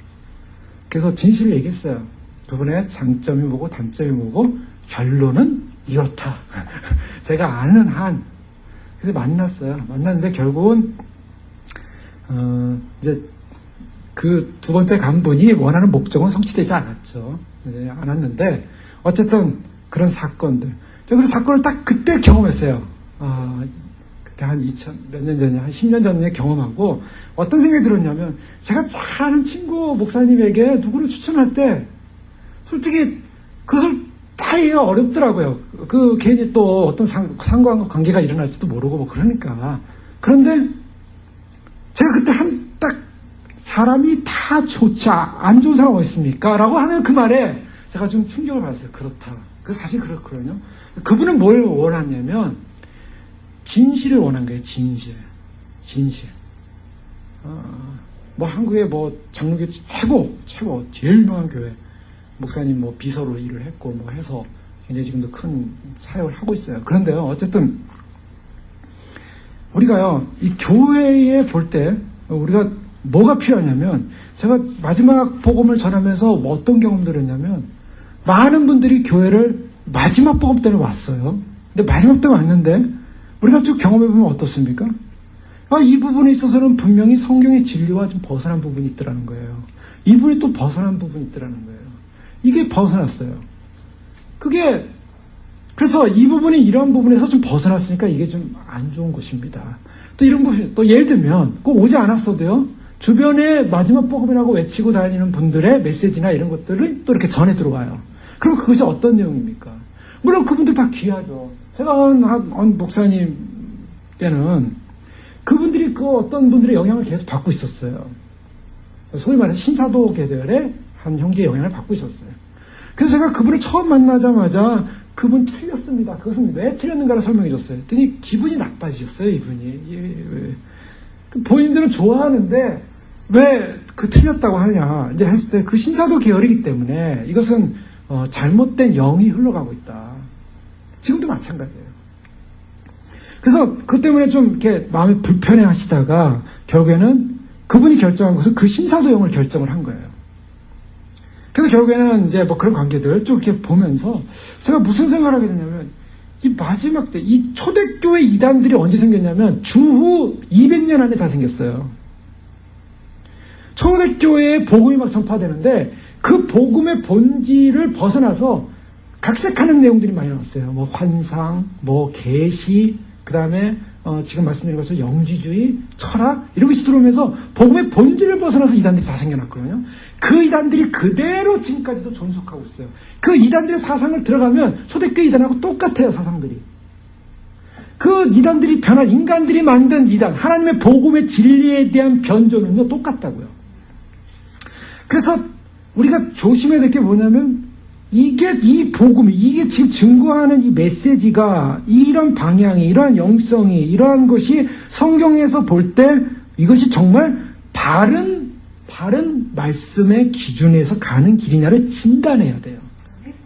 그래서 진실을 얘기했어요. 그분의 장점이 뭐고 단점이 뭐고 결론은 이렇다. 제가 아는 한. 그래서 만났어요. 만났는데 결국은 이제 그 두 번째 간 분이 원하는 목적은 성취되지 않았죠. 네, 않았는데 어쨌든 그런 사건들. 저 그런 사건을 딱 그때 경험했어요. 그때 한 몇 년 전에, 한 10년 전에 경험하고 어떤 생각이 들었냐면, 제가 잘 아는 친구 목사님에게 누구를 추천할 때, 솔직히 그것을 다 이해가 어렵더라고요. 괜히 또 어떤 상관관계가 일어날지도 모르고 뭐 그러니까. 그런데 제가 그때 딱 사람이 다 좋지, 안 좋은 사람 어디 있습니까? 라고 하는 그 말에 제가 좀 충격을 받았어요. 그렇다. 사실 그렇거든요. 그분은 뭘 원하냐면, 진실을 원한 거예요. 진실. 뭐 한국의 뭐 장로교 최고 제일 유명한 교회 목사님 뭐 비서로 일을 했고 뭐 해서 굉장히 지금도 큰 사역을 하고 있어요. 그런데요, 어쨌든 우리가요, 이 교회에 볼 때 우리가 뭐가 필요하냐면, 제가 마지막 복음을 전하면서 뭐 어떤 경험들을 했냐면, 많은 분들이 교회를 마지막 복음 때문에 왔어요. 근데 마지막 때문에 왔는데 우리가 쭉 경험해보면 어떻습니까? 이 부분에 있어서는 분명히 성경의 진리와 좀 벗어난 부분이 있더라는 거예요. 이 부분이 또 벗어난 부분이 있더라는 거예요. 이게 벗어났어요. 그래서 이 부분이 이런 부분에서 좀 벗어났으니까 이게 좀 안 좋은 것입니다. 또 이런 부분, 또 예를 들면 꼭 오지 않았어도요, 주변에 마지막 복음이라고 외치고 다니는 분들의 메시지나 이런 것들을 또 이렇게 전해 들어와요. 그럼 그것이 어떤 내용입니까? 물론 그분들 다 귀하죠. 제가 한 목사님 때는 그분들이 어떤 분들의 영향을 계속 받고 있었어요. 소위 말해서 신사도 계열의 한 형제의 영향을 받고 있었어요. 그래서 제가 그분을 처음 만나자마자 그분 틀렸습니다. 그것은 왜 틀렸는가를 설명해 줬어요. 그랬더니 기분이 나빠지셨어요, 이분이. 본인들은 좋아하는데 왜 틀렸다고 하냐 이제 했을 때, 그 신사도 계열이기 때문에 이것은 잘못된 영이 흘러가고 있다. 지금도 마찬가지예요. 그래서 그 때문에 좀 이렇게 마음이 불편해 하시다가 결국에는 그분이 결정한 것은 그 신사도형을 결정을 한 거예요. 그래서 결국에는 이제 뭐 그런 관계들 쭉 이렇게 보면서 제가 무슨 생각을 하게 되냐면, 이 마지막 때 이 초대교회 이단들이 언제 생겼냐면 주후 200년 안에 다 생겼어요. 초대교회에 복음이 막 전파되는데 그 복음의 본질을 벗어나서 각색하는 내용들이 많이 나왔어요. 뭐 환상, 뭐 계시, 그 다음에 지금 말씀드린 것처럼 영지주의, 철학 이런 것이 들어오면서 복음의 본질을 벗어나서 이단들이 다 생겨났거든요. 그 이단들이 그대로 지금까지도 존속하고 있어요. 그 이단들의 사상을 들어가면 초대교회 이단하고 똑같아요, 사상들이. 그 이단들이 인간들이 만든 이단, 하나님의 복음의 진리에 대한 변조는요, 똑같다고요. 그래서 우리가 조심해야 될 게 뭐냐면, 이 복음이, 이게 지금 증거하는 이 메시지가, 이런 방향이, 이러한 영성이, 이러한 것이 성경에서 볼 때 이것이 정말 바른 말씀의 기준에서 가는 길이냐를 진단해야 돼요.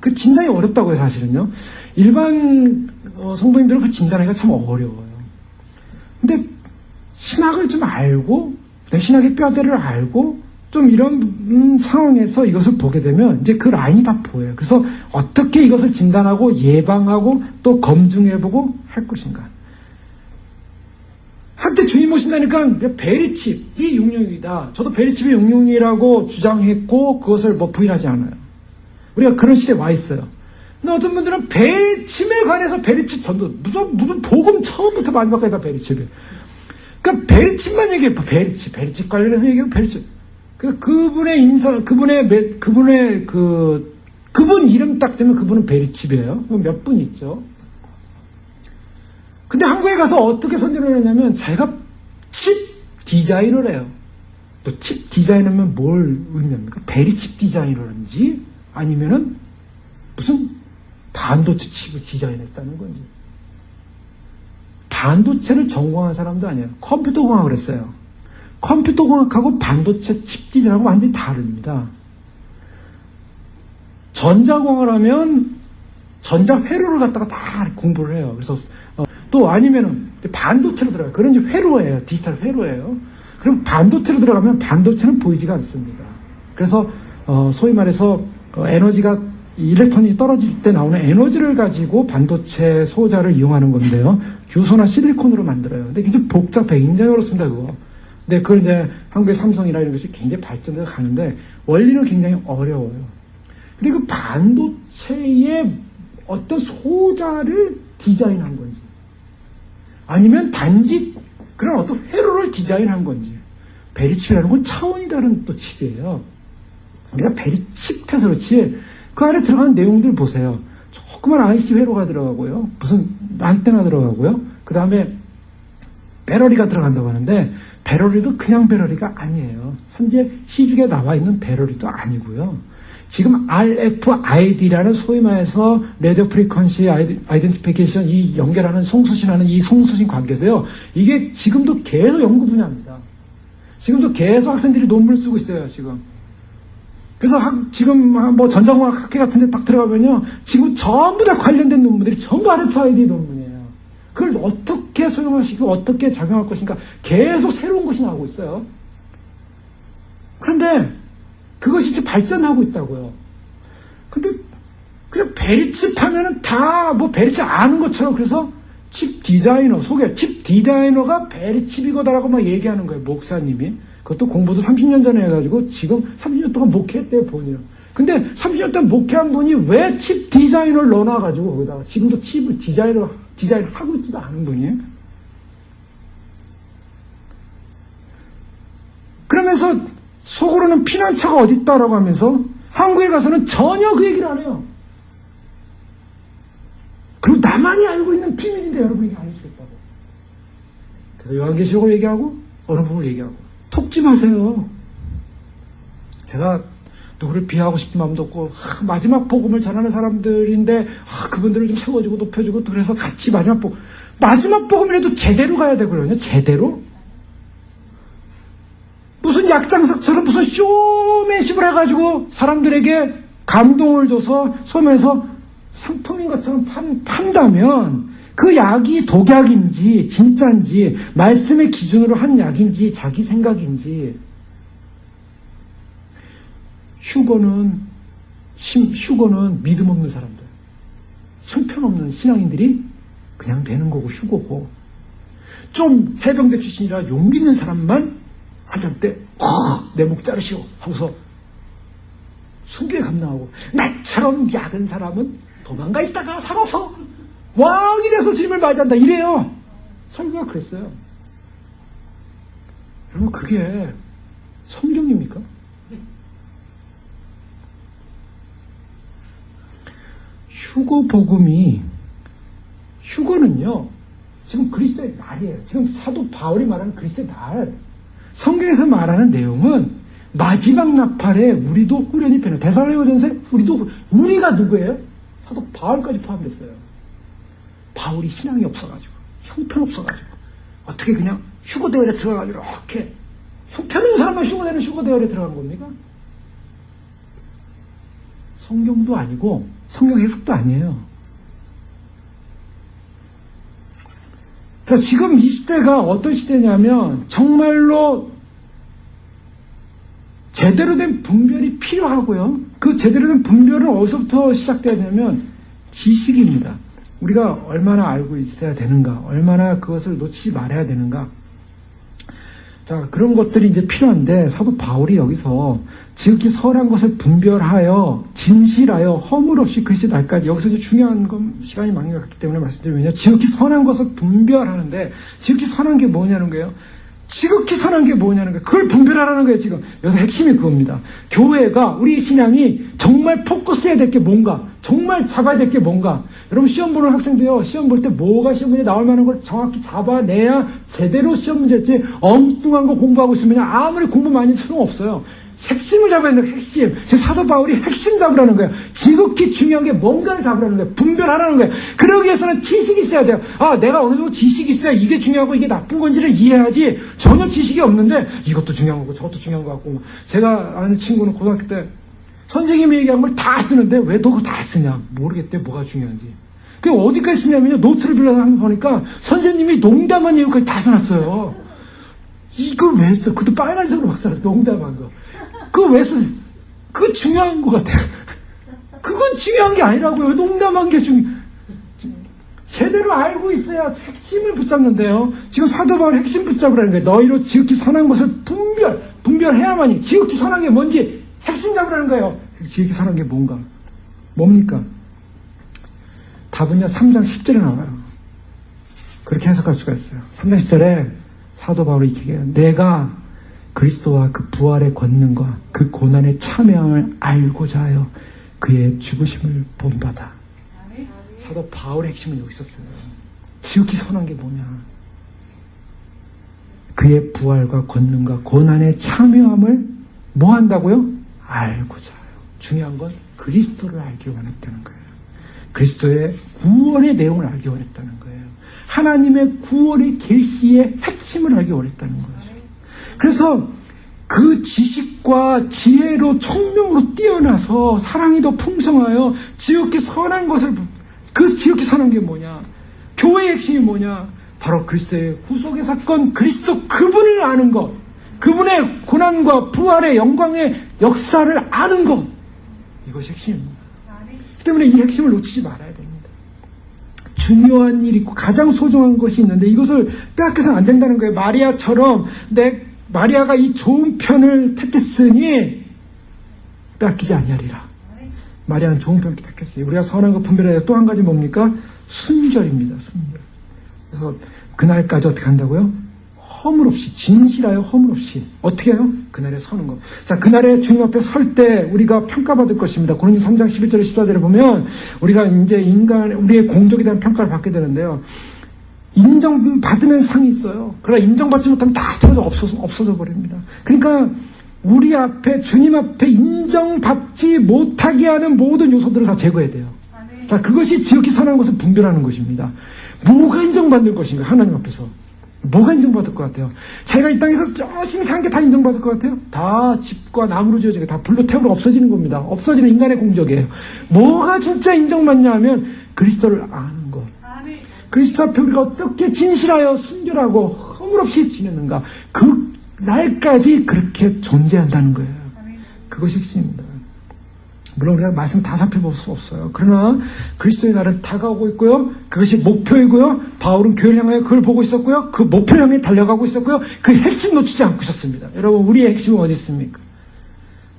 그 진단이 어렵다고요, 사실은요. 일반 성도님들은 그 진단하기가 참 어려워요. 근데 신학을 좀 알고, 신학의 뼈대를 알고, 좀 이런 상황에서 이것을 보게 되면 이제 그 라인이 다 보여요. 그래서 어떻게 이것을 진단하고 예방하고 또 검증해보고 할 것인가. 한때 주님 오신다니까 베리칩이 육룡이다. 저도 베리칩이 육룡이라고 주장했고 그것을 뭐 부인하지 않아요. 우리가 그런 시대에 와 있어요. 근데 어떤 분들은 베리칩에 관해서 베리칩 전도, 무슨 복음 처음부터 마지막까지 다 베리칩이에요. 그러니까 베리칩만 얘기해요. 베리칩 관련해서 얘기하고 베리칩. 그분의 인성, 그분 이름 딱 되면 그분은 베리칩이에요. 몇 분 있죠. 근데 한국에 가서 어떻게 선전을 했냐면, 자기가 칩 디자이너래요. 또 칩 디자이너면 뭘 의미합니까? 베리칩 디자이너인지, 아니면은 무슨 반도체 칩을 디자인했다는 건지. 반도체를 전공한 사람도 아니에요. 컴퓨터 공학을 했어요. 컴퓨터 공학하고 반도체 칩 디자인하고 완전히 다릅니다. 전자공학을 하면 전자회로를 갖다가 다 공부를 해요. 그래서 또 아니면은 반도체로 들어가요. 그런 이제 회로예요. 디지털 회로예요. 그럼 반도체로 들어가면 반도체는 보이지가 않습니다. 그래서 소위 말해서 에너지가 일렉트론이 떨어질 때 나오는 에너지를 가지고 반도체 소자를 이용하는 건데요. 규소나 실리콘으로 만들어요. 근데 굉장히 복잡해. 굉장히 어렵습니다, 그거. 근데 그걸 이제 한국의 삼성이나 이런 것이 굉장히 발전해서 가는데 원리는 굉장히 어려워요. 근데 그 반도체의 어떤 소자를 디자인한 건지, 아니면 단지 그런 어떤 회로를 디자인한 건지. 베리칩이라는 건 차원이 다른 또 칩이에요. 우리가 베리칩해서 그렇지 그 안에 들어가는 내용들 보세요. 조그만 IC 회로가 들어가고요. 무슨 안테나 들어가고요. 그 다음에 배러리가 들어간다고 하는데 배러리도 그냥 배러리가 아니에요. 현재 시중에 나와 있는 배러리도 아니고요. 지금 RFID라는 소위 말해서 레디오 프리퀀시 아이덴티피케이션 이 연결하는 송수신하는 이 송수신 관계도요. 이게 지금도 계속 연구 분야입니다. 지금도 계속 학생들이 논문을 쓰고 있어요. 지금. 그래서 지금 뭐 전자공학 학회 같은 데 딱 들어가면요. 지금 전부 다 관련된 논문들이 전부 RFID 논문이에요. 그걸 어떻게 소용하시고 어떻게 작용할 것인가 계속 새로운 것이 나오고 있어요. 그런데 그것이 이제 발전하고 있다고요. 근데 그냥 베리칩 하면은 다 뭐 베리칩 아는 것처럼 그래서 칩 디자이너 칩 디자이너가 베리칩이거다라고 막 얘기하는 거예요. 목사님이. 그것도 공부도 30년 전에 해가지고 지금 30년 동안 목회했대요, 본인은. 근데 30년 동안 목회한 분이 왜 칩 디자이너를 넣어놔가지고 거기다가 지금도 칩을 디자인하고 있지도 않은 분이에요. 그러면서 속으로는 피난처가 어디 있다라고 하면서 한국에 가서는 전혀 그 얘기를 안 해요. 그리고 나만이 알고 있는 비밀인데 여러분에게 알려주겠다고. 그래서 요한계시록을 얘기하고 어느 부분을 얘기하고 속지 마세요. 제가 누구를 비하하고 싶은 마음도 없고 마지막 복음을 전하는 사람들인데 그분들을 좀 세워주고 높여주고 또 그래서 같이 마지막 복음이라도 제대로 가야 되거든요. 제대로. 무슨 약장석처럼 무슨 쇼맨십을 해가지고 사람들에게 감동을 줘서 소면서 상품인 것처럼 판다면 그 약이 독약인지 진짜인지 말씀의 기준으로 한 약인지 자기 생각인지 휴거는 믿음 없는 사람들 형편없는 신앙인들이 그냥 되는 거고 휴거고 좀 해병대 출신이라 용기 있는 사람만 하려할 때 내 목 자르시오 하고서 순교에 감당하고 나처럼 약은 사람은 도망가 있다가 살아서 왕이 돼서 주님을 맞이한다 이래요. 설교가 그랬어요. 여러분 그게 성경입니까? 휴거는요 지금 그리스도의 날이에요. 지금 사도 바울이 말하는 그리스도의 날 성경에서 말하는 내용은 마지막 나팔에 우리도 후련히 패는 데살로니가전서에 우리가 누구예요? 사도 바울까지 포함됐어요. 바울이 신앙이 없어가지고 형편없어가지고 어떻게 그냥 휴거대열에 들어가가지고 이렇게 형편없는 사람만 휴거대열에 들어간 겁니까? 성경도 아니고 성경 해석도 아니에요. 그래서 지금 이 시대가 어떤 시대냐면 정말로 제대로 된 분별이 필요하고요. 그 제대로 된 분별은 어디서부터 시작돼야 되냐면 지식입니다. 우리가 얼마나 알고 있어야 되는가, 얼마나 그것을 놓치지 말아야 되는가. 자, 그런 것들이 이제 필요한데 사도 바울이 여기서 지극히 선한 것을 분별하여 진실하여 허물 없이 그리스도 날까지 여기서 이제 중요한 건 시간이 많이 갔기 때문에 말씀드리면요. 지극히 선한 것을 분별하는데 지극히 선한 게 뭐냐는 거예요. 지극히 선한 게 뭐냐는 거예요. 그걸 분별하라는 거예요. 지금 여기서 핵심이 그겁니다. 교회가 우리 신앙이 정말 포커스해야 될 게 뭔가, 정말 잡아야 될 게 뭔가. 여러분 시험 보는 학생도요. 시험 볼 때 뭐가 시험 문제 나올 만한 걸 정확히 잡아내야 제대로 시험 문제지 엉뚱한 거 공부하고 있으면 아무리 공부 많이 해도 소용없어요. 핵심을 잡아야 되는 거예요. 핵심. 지금 사도 바울이 핵심 잡으라는 거예요. 지극히 중요한 게 뭔가를 잡으라는 거예요. 분별하라는 거예요. 그러기 위해서는 지식이 있어야 돼요. 내가 어느 정도 지식이 있어야 이게 중요하고 이게 나쁜 건지를 이해해야지 전혀 지식이 없는데 이것도 중요한 거고 저것도 중요한 거 같고 제가 아는 친구는 고등학교 때 선생님이 얘기한 걸 다 쓰는데 왜 너 그거 다 쓰냐 모르겠대. 뭐가 중요한지. 그게 어디까지 쓰냐면요. 노트를 빌려서 한번 보니까 선생님이 농담한 내용까지 다 써놨어요. 이걸 왜 써? 그것도 빨간색으로 막 써놨어. 농담한 거. 그거 왜 써? 그거 중요한 것 같아. 그건 중요한 게 아니라고요. 농담한 게 제대로 알고 있어야 핵심을 붙잡는데요. 지금 사도 바울 핵심 붙잡으라는 거예요. 너희로 지극히 선한 것을 분별해야만이 지극히 선한 게 뭔지 핵심 잡으라는 거예요. 지극히 선한 게 뭡니까? 답은요 3장 10절에 나와요. 그렇게 해석할 수가 있어요. 3장 10절에 사도 바울이 이렇게 해요. 내가 그리스도와 그 부활의 권능과 그 고난의 참여함을 알고자 하여 그의 죽으심을 본받아. 사도 바울의 핵심은 여기 있었어요. 지극히 선한 게 뭐냐? 그의 부활과 권능과 고난의 참여함을 뭐 한다고요? 알고자 해요. 중요한 건 그리스도를 알기 원했다는 거예요. 그리스도의 구원의 내용을 알기 원했다는 거예요. 하나님의 구원의 계시의 핵심을 알기 원했다는 거죠. 그래서 그 지식과 지혜로 총명으로 뛰어나서 사랑이 더 풍성하여 지극히 선한 것을, 그 지극히 선한 게 뭐냐? 교회의 핵심이 뭐냐? 바로 그리스도의 구속의 사건, 그리스도 그분을 아는 것, 그분의 고난과 부활의 영광의 역사를 아는 것, 이것이 핵심입니다. 그렇기 때문에 이 핵심을 놓치지 말아야 됩니다. 중요한 일이 있고 가장 소중한 것이 있는데 이것을 빼앗겨서는 안 된다는 거예요. 마리아처럼 마리아가 이 좋은 편을 택했으니 빼앗기지 아니하리라. 마리아는 좋은 편을 택했어요. 우리가 선한 거 분별해야 또 한 가지 뭡니까? 순절입니다. 순절. 그래서 그날까지 어떻게 한다고요? 허물없이, 진실하여 허물없이. 어떻게 해요? 그날에 서는 것. 자, 그날에 주님 앞에 설 때 우리가 평가받을 것입니다. 고린도서 3장 11절에 14절에 보면 우리가 이제 우리의 공적에 대한 평가를 받게 되는데요. 인정받으면 상이 있어요. 그러나 인정받지 못하면 다 없어져 버립니다. 그러니까 우리 앞에, 주님 앞에 인정받지 못하게 하는 모든 요소들을 다 제거해야 돼요. 자, 그것이 지극히 선한 것을 분별하는 것입니다. 뭐가 인정받는 것인가, 하나님 앞에서. 뭐가 인정받을 것 같아요? 자기가 이 땅에서 열심히 산 게 다 인정받을 것 같아요? 다 집과 나무로 지어진 게 다 불로 태우면 없어지는 겁니다. 없어지는 인간의 공적이에요. 뭐가 진짜 인정받냐 하면 그리스도를 아는 것. 그리스도 앞에 우리가 어떻게 진실하여 순결하고 허물없이 지내는가. 그 날까지 그렇게 존재한다는 거예요. 그것이 핵심입니다. 물론 우리가 말씀 다 살펴볼 수 없어요. 그러나 그리스도의 날은 다가오고 있고요. 그것이 목표이고요. 바울은 교회를 향하여 그걸 보고 있었고요. 그 목표를 향해 달려가고 있었고요. 그 핵심 놓치지 않고 있었습니다. 여러분, 우리의 핵심은 어디 있습니까?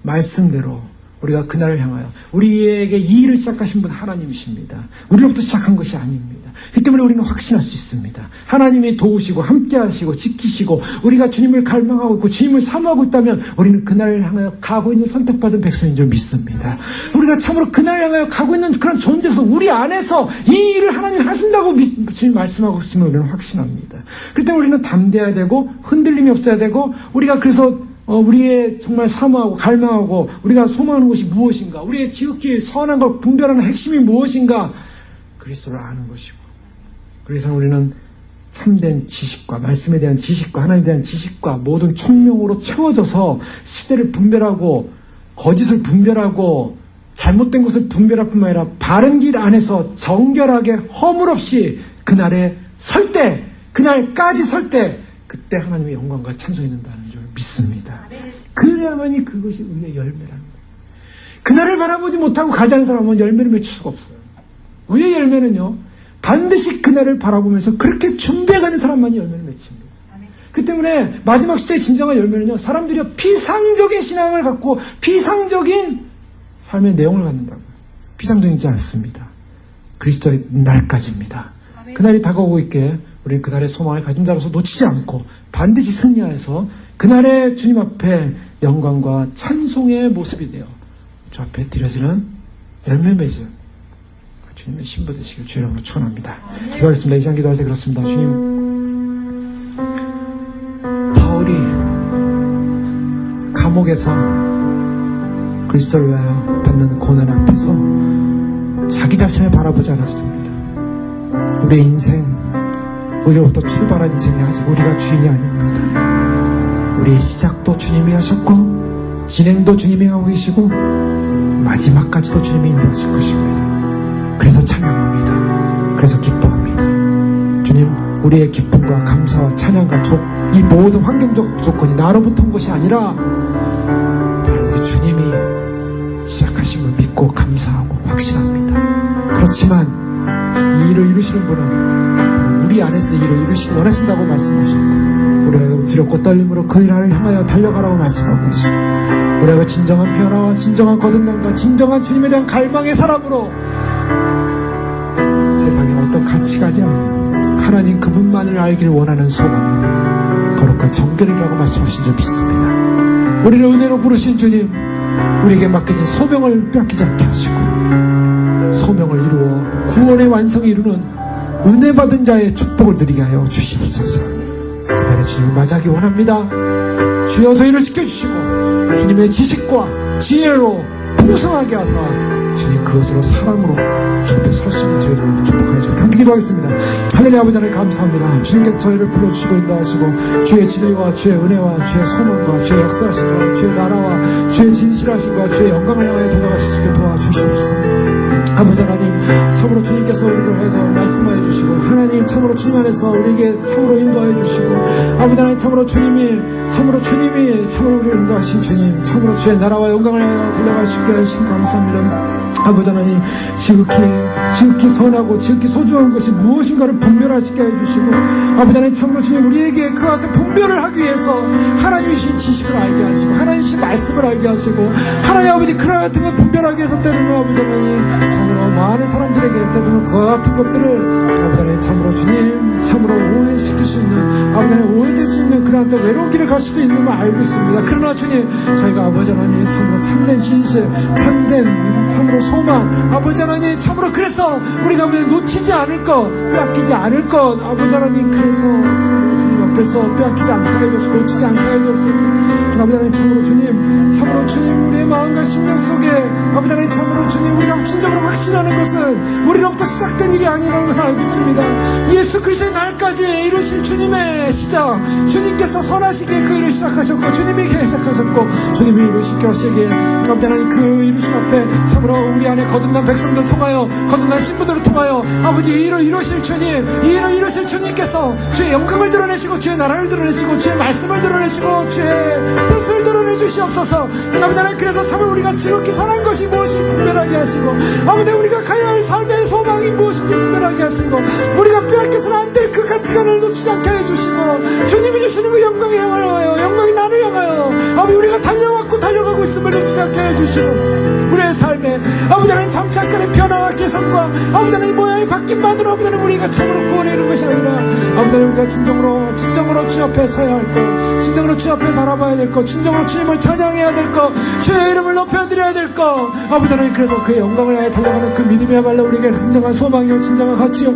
말씀대로 우리가 그날을 향하여, 우리에게 이 일을 시작하신 분 하나님이십니다. 우리로부터 시작한 것이 아닙니다. 그 때문에 우리는 확신할 수 있습니다. 하나님이 도우시고 함께 하시고 지키시고 우리가 주님을 갈망하고 있고 주님을 사모하고 있다면 우리는 그날을 향하여 가고 있는 선택받은 백성인 줄 믿습니다. 우리가 참으로 그날을 향하여 가고 있는 그런 존재에서 우리 안에서 이 일을 하나님이 하신다고 주님 말씀하고 있으면 우리는 확신합니다. 그렇기 때문에 우리는 담대해야 되고 흔들림이 없어야 되고, 우리가 그래서 우리의 정말 사모하고 갈망하고 우리가 소망하는 것이 무엇인가, 우리의 지극히 선한 걸 분별하는 핵심이 무엇인가, 그리스도를 아는 것이고, 그래서 우리는 참된 지식과 말씀에 대한 지식과 하나님에 대한 지식과 모든 총명으로 채워져서 시대를 분별하고 거짓을 분별하고 잘못된 것을 분별할 뿐만 아니라 바른 길 안에서 정결하게 허물 없이 그날에 설 때, 그날까지 설 때, 그때 하나님의 영광과 찬송이 된다는 줄 믿습니다. 그래야만이 그것이 우리의 열매라는 거예요. 그날을 바라보지 못하고 가지 않은 사람은 열매를 맺을 수가 없어요. 우리의 열매는요, 반드시 그날을 바라보면서 그렇게 준비해가는 사람만이 열매를 맺습니다. 그 때문에 마지막 시대의 진정한 열매는요, 사람들이 피상적인 신앙을 갖고 피상적인 삶의 내용을 갖는다고요. 피상적이지 않습니다. 그리스도의 날까지입니다. 그날이 다가오고 있게 우리는 그날의 소망을 가진 자로서 놓치지 않고 반드시 승리하여서 그날의 주님 앞에 영광과 찬송의 모습이 되어 주 앞에 드려지는 열매 맺은 주님의 신부 되시길 주의 이름으로 축원합니다. 기도하겠습니다. 이 시간 기도할 때 그렇습니다. 주님, 바울이 감옥에서 그리스도를 위하여 받는 고난 앞에서 자기 자신을 바라보지 않았습니다. 우리의 인생, 우리로부터 출발한 인생이 아직 우리가 주인이 아닙니다. 우리의 시작도 주님이 하셨고 진행도 주님이 하고 계시고 마지막까지도 주님이 인도하실 것입니다. 그래서 찬양합니다. 그래서 기뻐합니다. 주님, 우리의 기쁨과 감사와 찬양과 이 모든 환경적 조건이 나로부터 온 것이 아니라 바로 우리 주님이 시작하심을 믿고 감사하고 확신합니다. 그렇지만 이 일을 이루시는 분은 우리 안에서 이 일을 이루시기 원하신다고 말씀하셨고, 우리가 두렵고 떨림으로 그 일을 향하여 달려가라고 말씀하고 계시고, 우리가 진정한 변화와 진정한 거듭남과 진정한 주님에 대한 갈망의 사람으로 세상에 어떤 가치가 아니라 하나님 그분만을 알길 원하는 소망, 거룩한 정결이라고 말씀하신 줄 믿습니다. 우리를 은혜로 부르신 주님, 우리에게 맡겨진 소명을 뺏기지 않게 하시고 소명을 이루어 구원의 완성을 이루는 은혜 받은 자의 축복을 누리게 하여 주시옵소서. 그날의 주님을 맞이하기 원합니다. 주여 저희를 지켜주시고 주님의 지식과 지혜로 풍성하게 하사 주님 그것으로 사람으로 주 앞에 설 수 있는 저희를 축복하여 주시옵소서. 함께 기도하겠습니다. 하늘의 아버지 하나님 감사합니다. 주님께서 저희를 불러주시고 인도하시고 주의 진리와 주의 은혜와 주의 소망과 주의 역사하심과 주의 나라와 주의 진실하심과 주의 영광을 향하여 돌아가실 수 있게 도와주시옵소서. 아버지 하나님, 참으로 주님께서 우리를 하여금 말씀하여 주시고 하나님 참으로 주님 안에서 우리에게 참으로 인도하여 주시고 아버지 하나님 참으로 주님이 참으로 우리를 인도하신 주님, 참으로 주의 나라와 영광을 향하여 돌아갈 수 있게 하신 감사합니다. 아버지 하나님, 지극히 선하고 지극히 소중한 것이 무엇인가를 분별하시게 해주시고 아버지 하나님 참으로 주님 우리에게 그 같은 분별을 하기 위해서 하나님이신 지식을 알게 하시고 하나님이신 말씀을 알게 하시고 하나님 아버지 그런 같은 걸 분별하기 위해서 때로는 아버지 하나님 참으로 많은 사람들에게 때로는 그 같은 것들을 아버지 하나님 참으로 주님 참으로 오해시킬 수 있는 아버지 하나님 오해될 수 있는 그런 외로운 길을 갈 수도 있는 걸 알고 있습니다. 그러나 주님 저희가 아버지 하나님 참으로 참된 진실 참된 참으로 소망 아버지 하나님 참으로 그래서 우리가 놓치지 않을 것 빼앗기지 않을 것 아버지 하나님 그래서 참으로 주님 앞에서 빼앗기지 않게 해주옵소서. 놓치지 않게 해주옵소서. 아버지 하나님 참으로 주님 우리의 마음과 심령 속에 아버지 하나님 참으로 주님 우리가 진정으로 확신하는 것은 우리로부터 시작된 일이 아니라는 것을 알고 있습니다. 예수 그리스도의 날까지 이루실 주님의 시작 주님께서 선하시기에 그 일을 시작하셨고 주님이 시작하셨고 주님이 이루실 것이기에 아버지 하나님 그 이루심 앞에 참으로 우리 안에 거듭난 백성들 통하여 거듭난 신부들을 통하여 아버지 이 일을 이루실 주님 이 일을 이루실 주님께서 주의 영광을 드러내시고 주의 나라를 드러내시고 주의 말씀을 드러내시고 주의 뜻을 드러내 주시옵소서. 아버지 하나님 그래서 참으로 우리가 지극히 선한 것이 무엇인지 분별하게 하시고 아버지 우리가 가야 할 삶의 소망이 무엇인지 분별하게 하시고 우리가 빼앗겨서는 안 될 그 가치관을 놓치지 않게 해주시고 주님이 주시는 그 영광이 향하여 영광이 나를 향하여 아버지 우리가 달려가고 있음을 놓치지 않게 해주시고 우리의 삶에 아버지 하나님 잠깐의 변화와 개선과 아버지 하나님 모양이 바뀐만으로 아버지 하나님 우리가 참으로 구원에 이르는 것이 아니라 아버지 하나님 우리가 진정으로 주 앞에 서야 할 것 진정으로 주 앞에 바라봐야 될 것 진정으로 주님을 찬양해야 될 것 주의 이름을 높여드려야 될 것 아버지 하나님 그래서 그의 영광을 향해 달려가는 그 믿음이야말로 우리에게 진정한 소망이요 진정한 가치요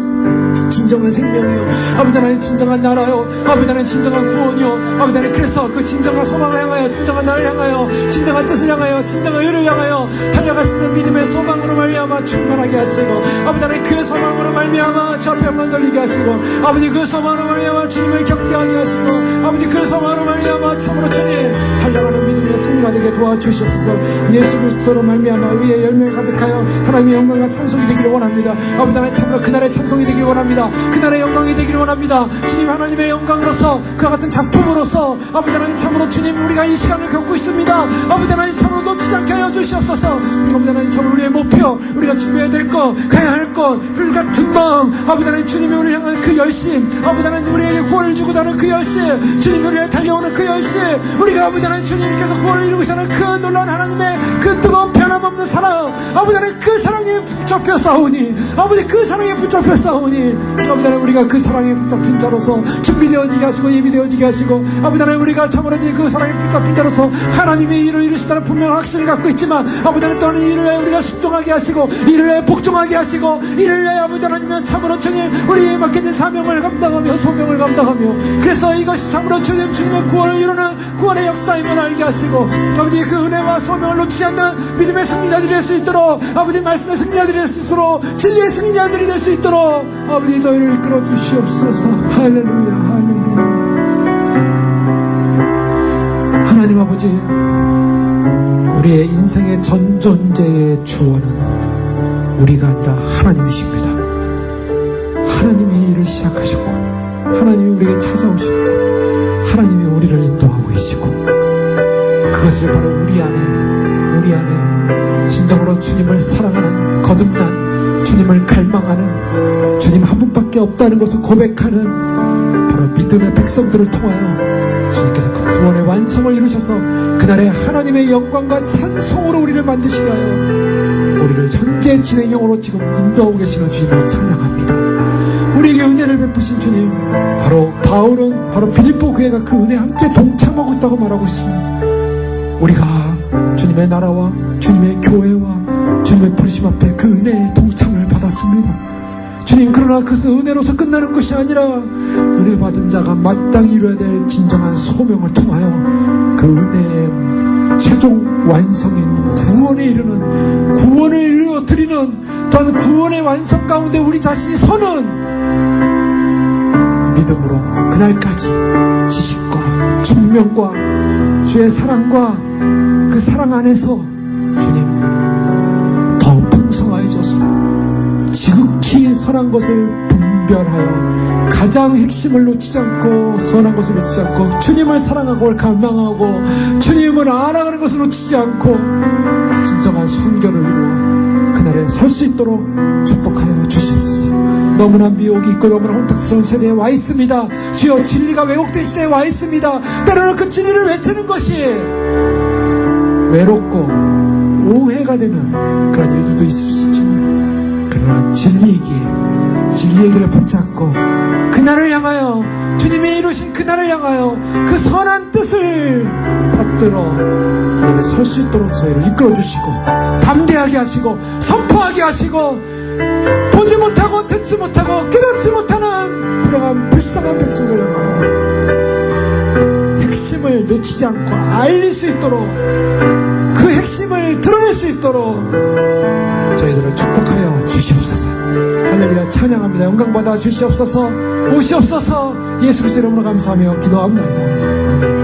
진정한 생명이요 아버지 하나님 진정한 나라요 아버지 하나님 진정한 구원이요 아버지 하나님 그래서 그 진정한 소망을 향하여 진정한 나를 향하여 진정한 뜻을 향하여 진정한 의를 향하여 달려갈 수 있는 믿음의 소망으로 말미암아 충만하게 하시고 아버지 하나님 그 소망으로 말미암아 저 앞에 영광 돌리게 하시고 아버지 그 소망으로 말미암아 주님을 경배하게 하시고 아버지 그 소망으로 말미암아 참으로 주님 달려가는 믿음의 승리가 되게 도와주시옵소서. 예수 그리스도로 말미암아 의의 열매가 가득하여 하나님의 영광과 찬송이 되기를 원합니다. 아버지 하나님 참으로 그날의 찬송이 되기를 원합니다. 그날의 영광이 되기를 원합니다. 주님 하나님의 영광으로서 그와 같은 작품으로서 아버지 하나님 참으로 주님 우리가 이 시간을 겪고 있습니다. 아버지 하나님 참으로 놓치지 않게 하여 주시옵소서. 아버지 하나님 참으로 우리의 목표 우리가 준비해야 될 것 가야 할 것 불같은 마음 아버지 하나님 주님이 우리를 향한 그 열심 아버지 하나님 우리에게 구원을 주고자 하는 그 열심 주님이 우리에게 달려오는 그 열심 우리가 아버지 하나님 주님께서 구원을 이루고자 하는 그 놀라운 하나님의 그 뜨거운 변함없는 사랑 아버지 하나님 그 사랑에 붙잡혀 싸우니 아버지 그 사랑에 붙잡혀 싸우니 아버지 하나님 우리가 그 사랑에 붙잡힌 자로서 준비되어지게 하시고 예비되어지게 하시고 아버지 하나님 우리가 참으로 그 사랑에 붙잡힌 자로서 하나님이 일을 이루시다는 분명한 확신을 갖고 있지만 아버지 하나님 또한 이를 위해 우리가 순종하게 하시고 이를 위해 복종하게 하시고 이를 위해 아버지 하나님 참으로 주님 우리의 맡겨진 사명을 감당하며 소명을 감당하며 그래서 이것이 참으로 주님의 구원을 이루는 구원의 역사임을 알게 하시고 아버지 그 은혜와 소명을 놓치지 않는 믿음의 승리자들이 될 수 있도록 아버지 말씀의 승리자들이 될 수 있도록 진리의 승리자들이 될 수 있도록 아버지 저희를 이끌어 주시옵소서. 할렐루야 할렐루야. 하나님 아버지 우리의 인생의 전 존재의 주원은 우리가 아니라 하나님이십니다. 하나님이 일을 시작하시고 하나님이 우리에게 찾아오시고 하나님이 우리를 인도하고 계시고 그것을 바로 우리 안에 진정으로 주님을 사랑하는 거듭난 주님을 갈망하는 주님 한 분밖에 없다는 것을 고백하는 바로 믿음의 백성들을 통하여 주님께서 그 구원의 완성을 이루셔서 그날의 하나님의 영광과 찬송으로 우리를 만드시게 하여 우리를 현재 진행형으로 지금 인도하고 계시는 주님을 찬양합니다. 우리에게 은혜를 베푸신 주님, 바로 바울은 바로 빌립보 교회가 그 은혜에 함께 동참하고 있다고 말하고 있습니다. 우리가 주님의 나라와 주님의 교회와 주님의 부르심 앞에 그 은혜에 동참을 받았습니다. 주님, 그러나 그것은 은혜로서 끝나는 것이 아니라 은혜 받은 자가 마땅히 이루어야 될 진정한 소명을 통하여 그 은혜의 최종 완성인 구원에 이르는, 구원을 이루어드리는, 또한 구원의 완성 가운데 우리 자신이 서는 믿음으로 그날까지 지식과 총명과 주의 사랑과 그 사랑 안에서 주님 더 풍성하여져서 지극히 선한 것을 분별하여 가장 핵심을 놓치지 않고 선한 것을 놓치지 않고 주님을 사랑하고 갈망하고 주님을 알아가는 것을 놓치지 않고 진정한 순결을 이루어 그날에 설 수 있도록 축복하여 주시옵소서. 너무나 미혹이 있고 너무나 혼탁스러운 세대에 와 있습니다. 주여, 진리가 왜곡된 시대에 와 있습니다. 때로는 그 진리를 외치는 것이 외롭고 오해가 되는 그런 일들도 있을 수 있지만, 그러나 진리의 길을 붙잡고 그날을 향하여, 주님이 이루신 그날을 향하여 그 선한 뜻을 받들어 그날에 설 수 있도록 저희를 이끌어 주시고 담대하게 하시고 선포하게 하시고, 보지 못하고 듣지 못하고 깨닫지 못하는 불행한 불쌍한 백성을 향하여 핵심을 놓치지 않고 알릴 수 있도록, 그 핵심을 드러낼 수 있도록 저희들을 축복하여 주시옵소서. 할렐루야, 찬양합니다. 영광 받아 주시옵소서. 오시옵소서. 예수 그리스도 이름으로 감사하며 기도합니다.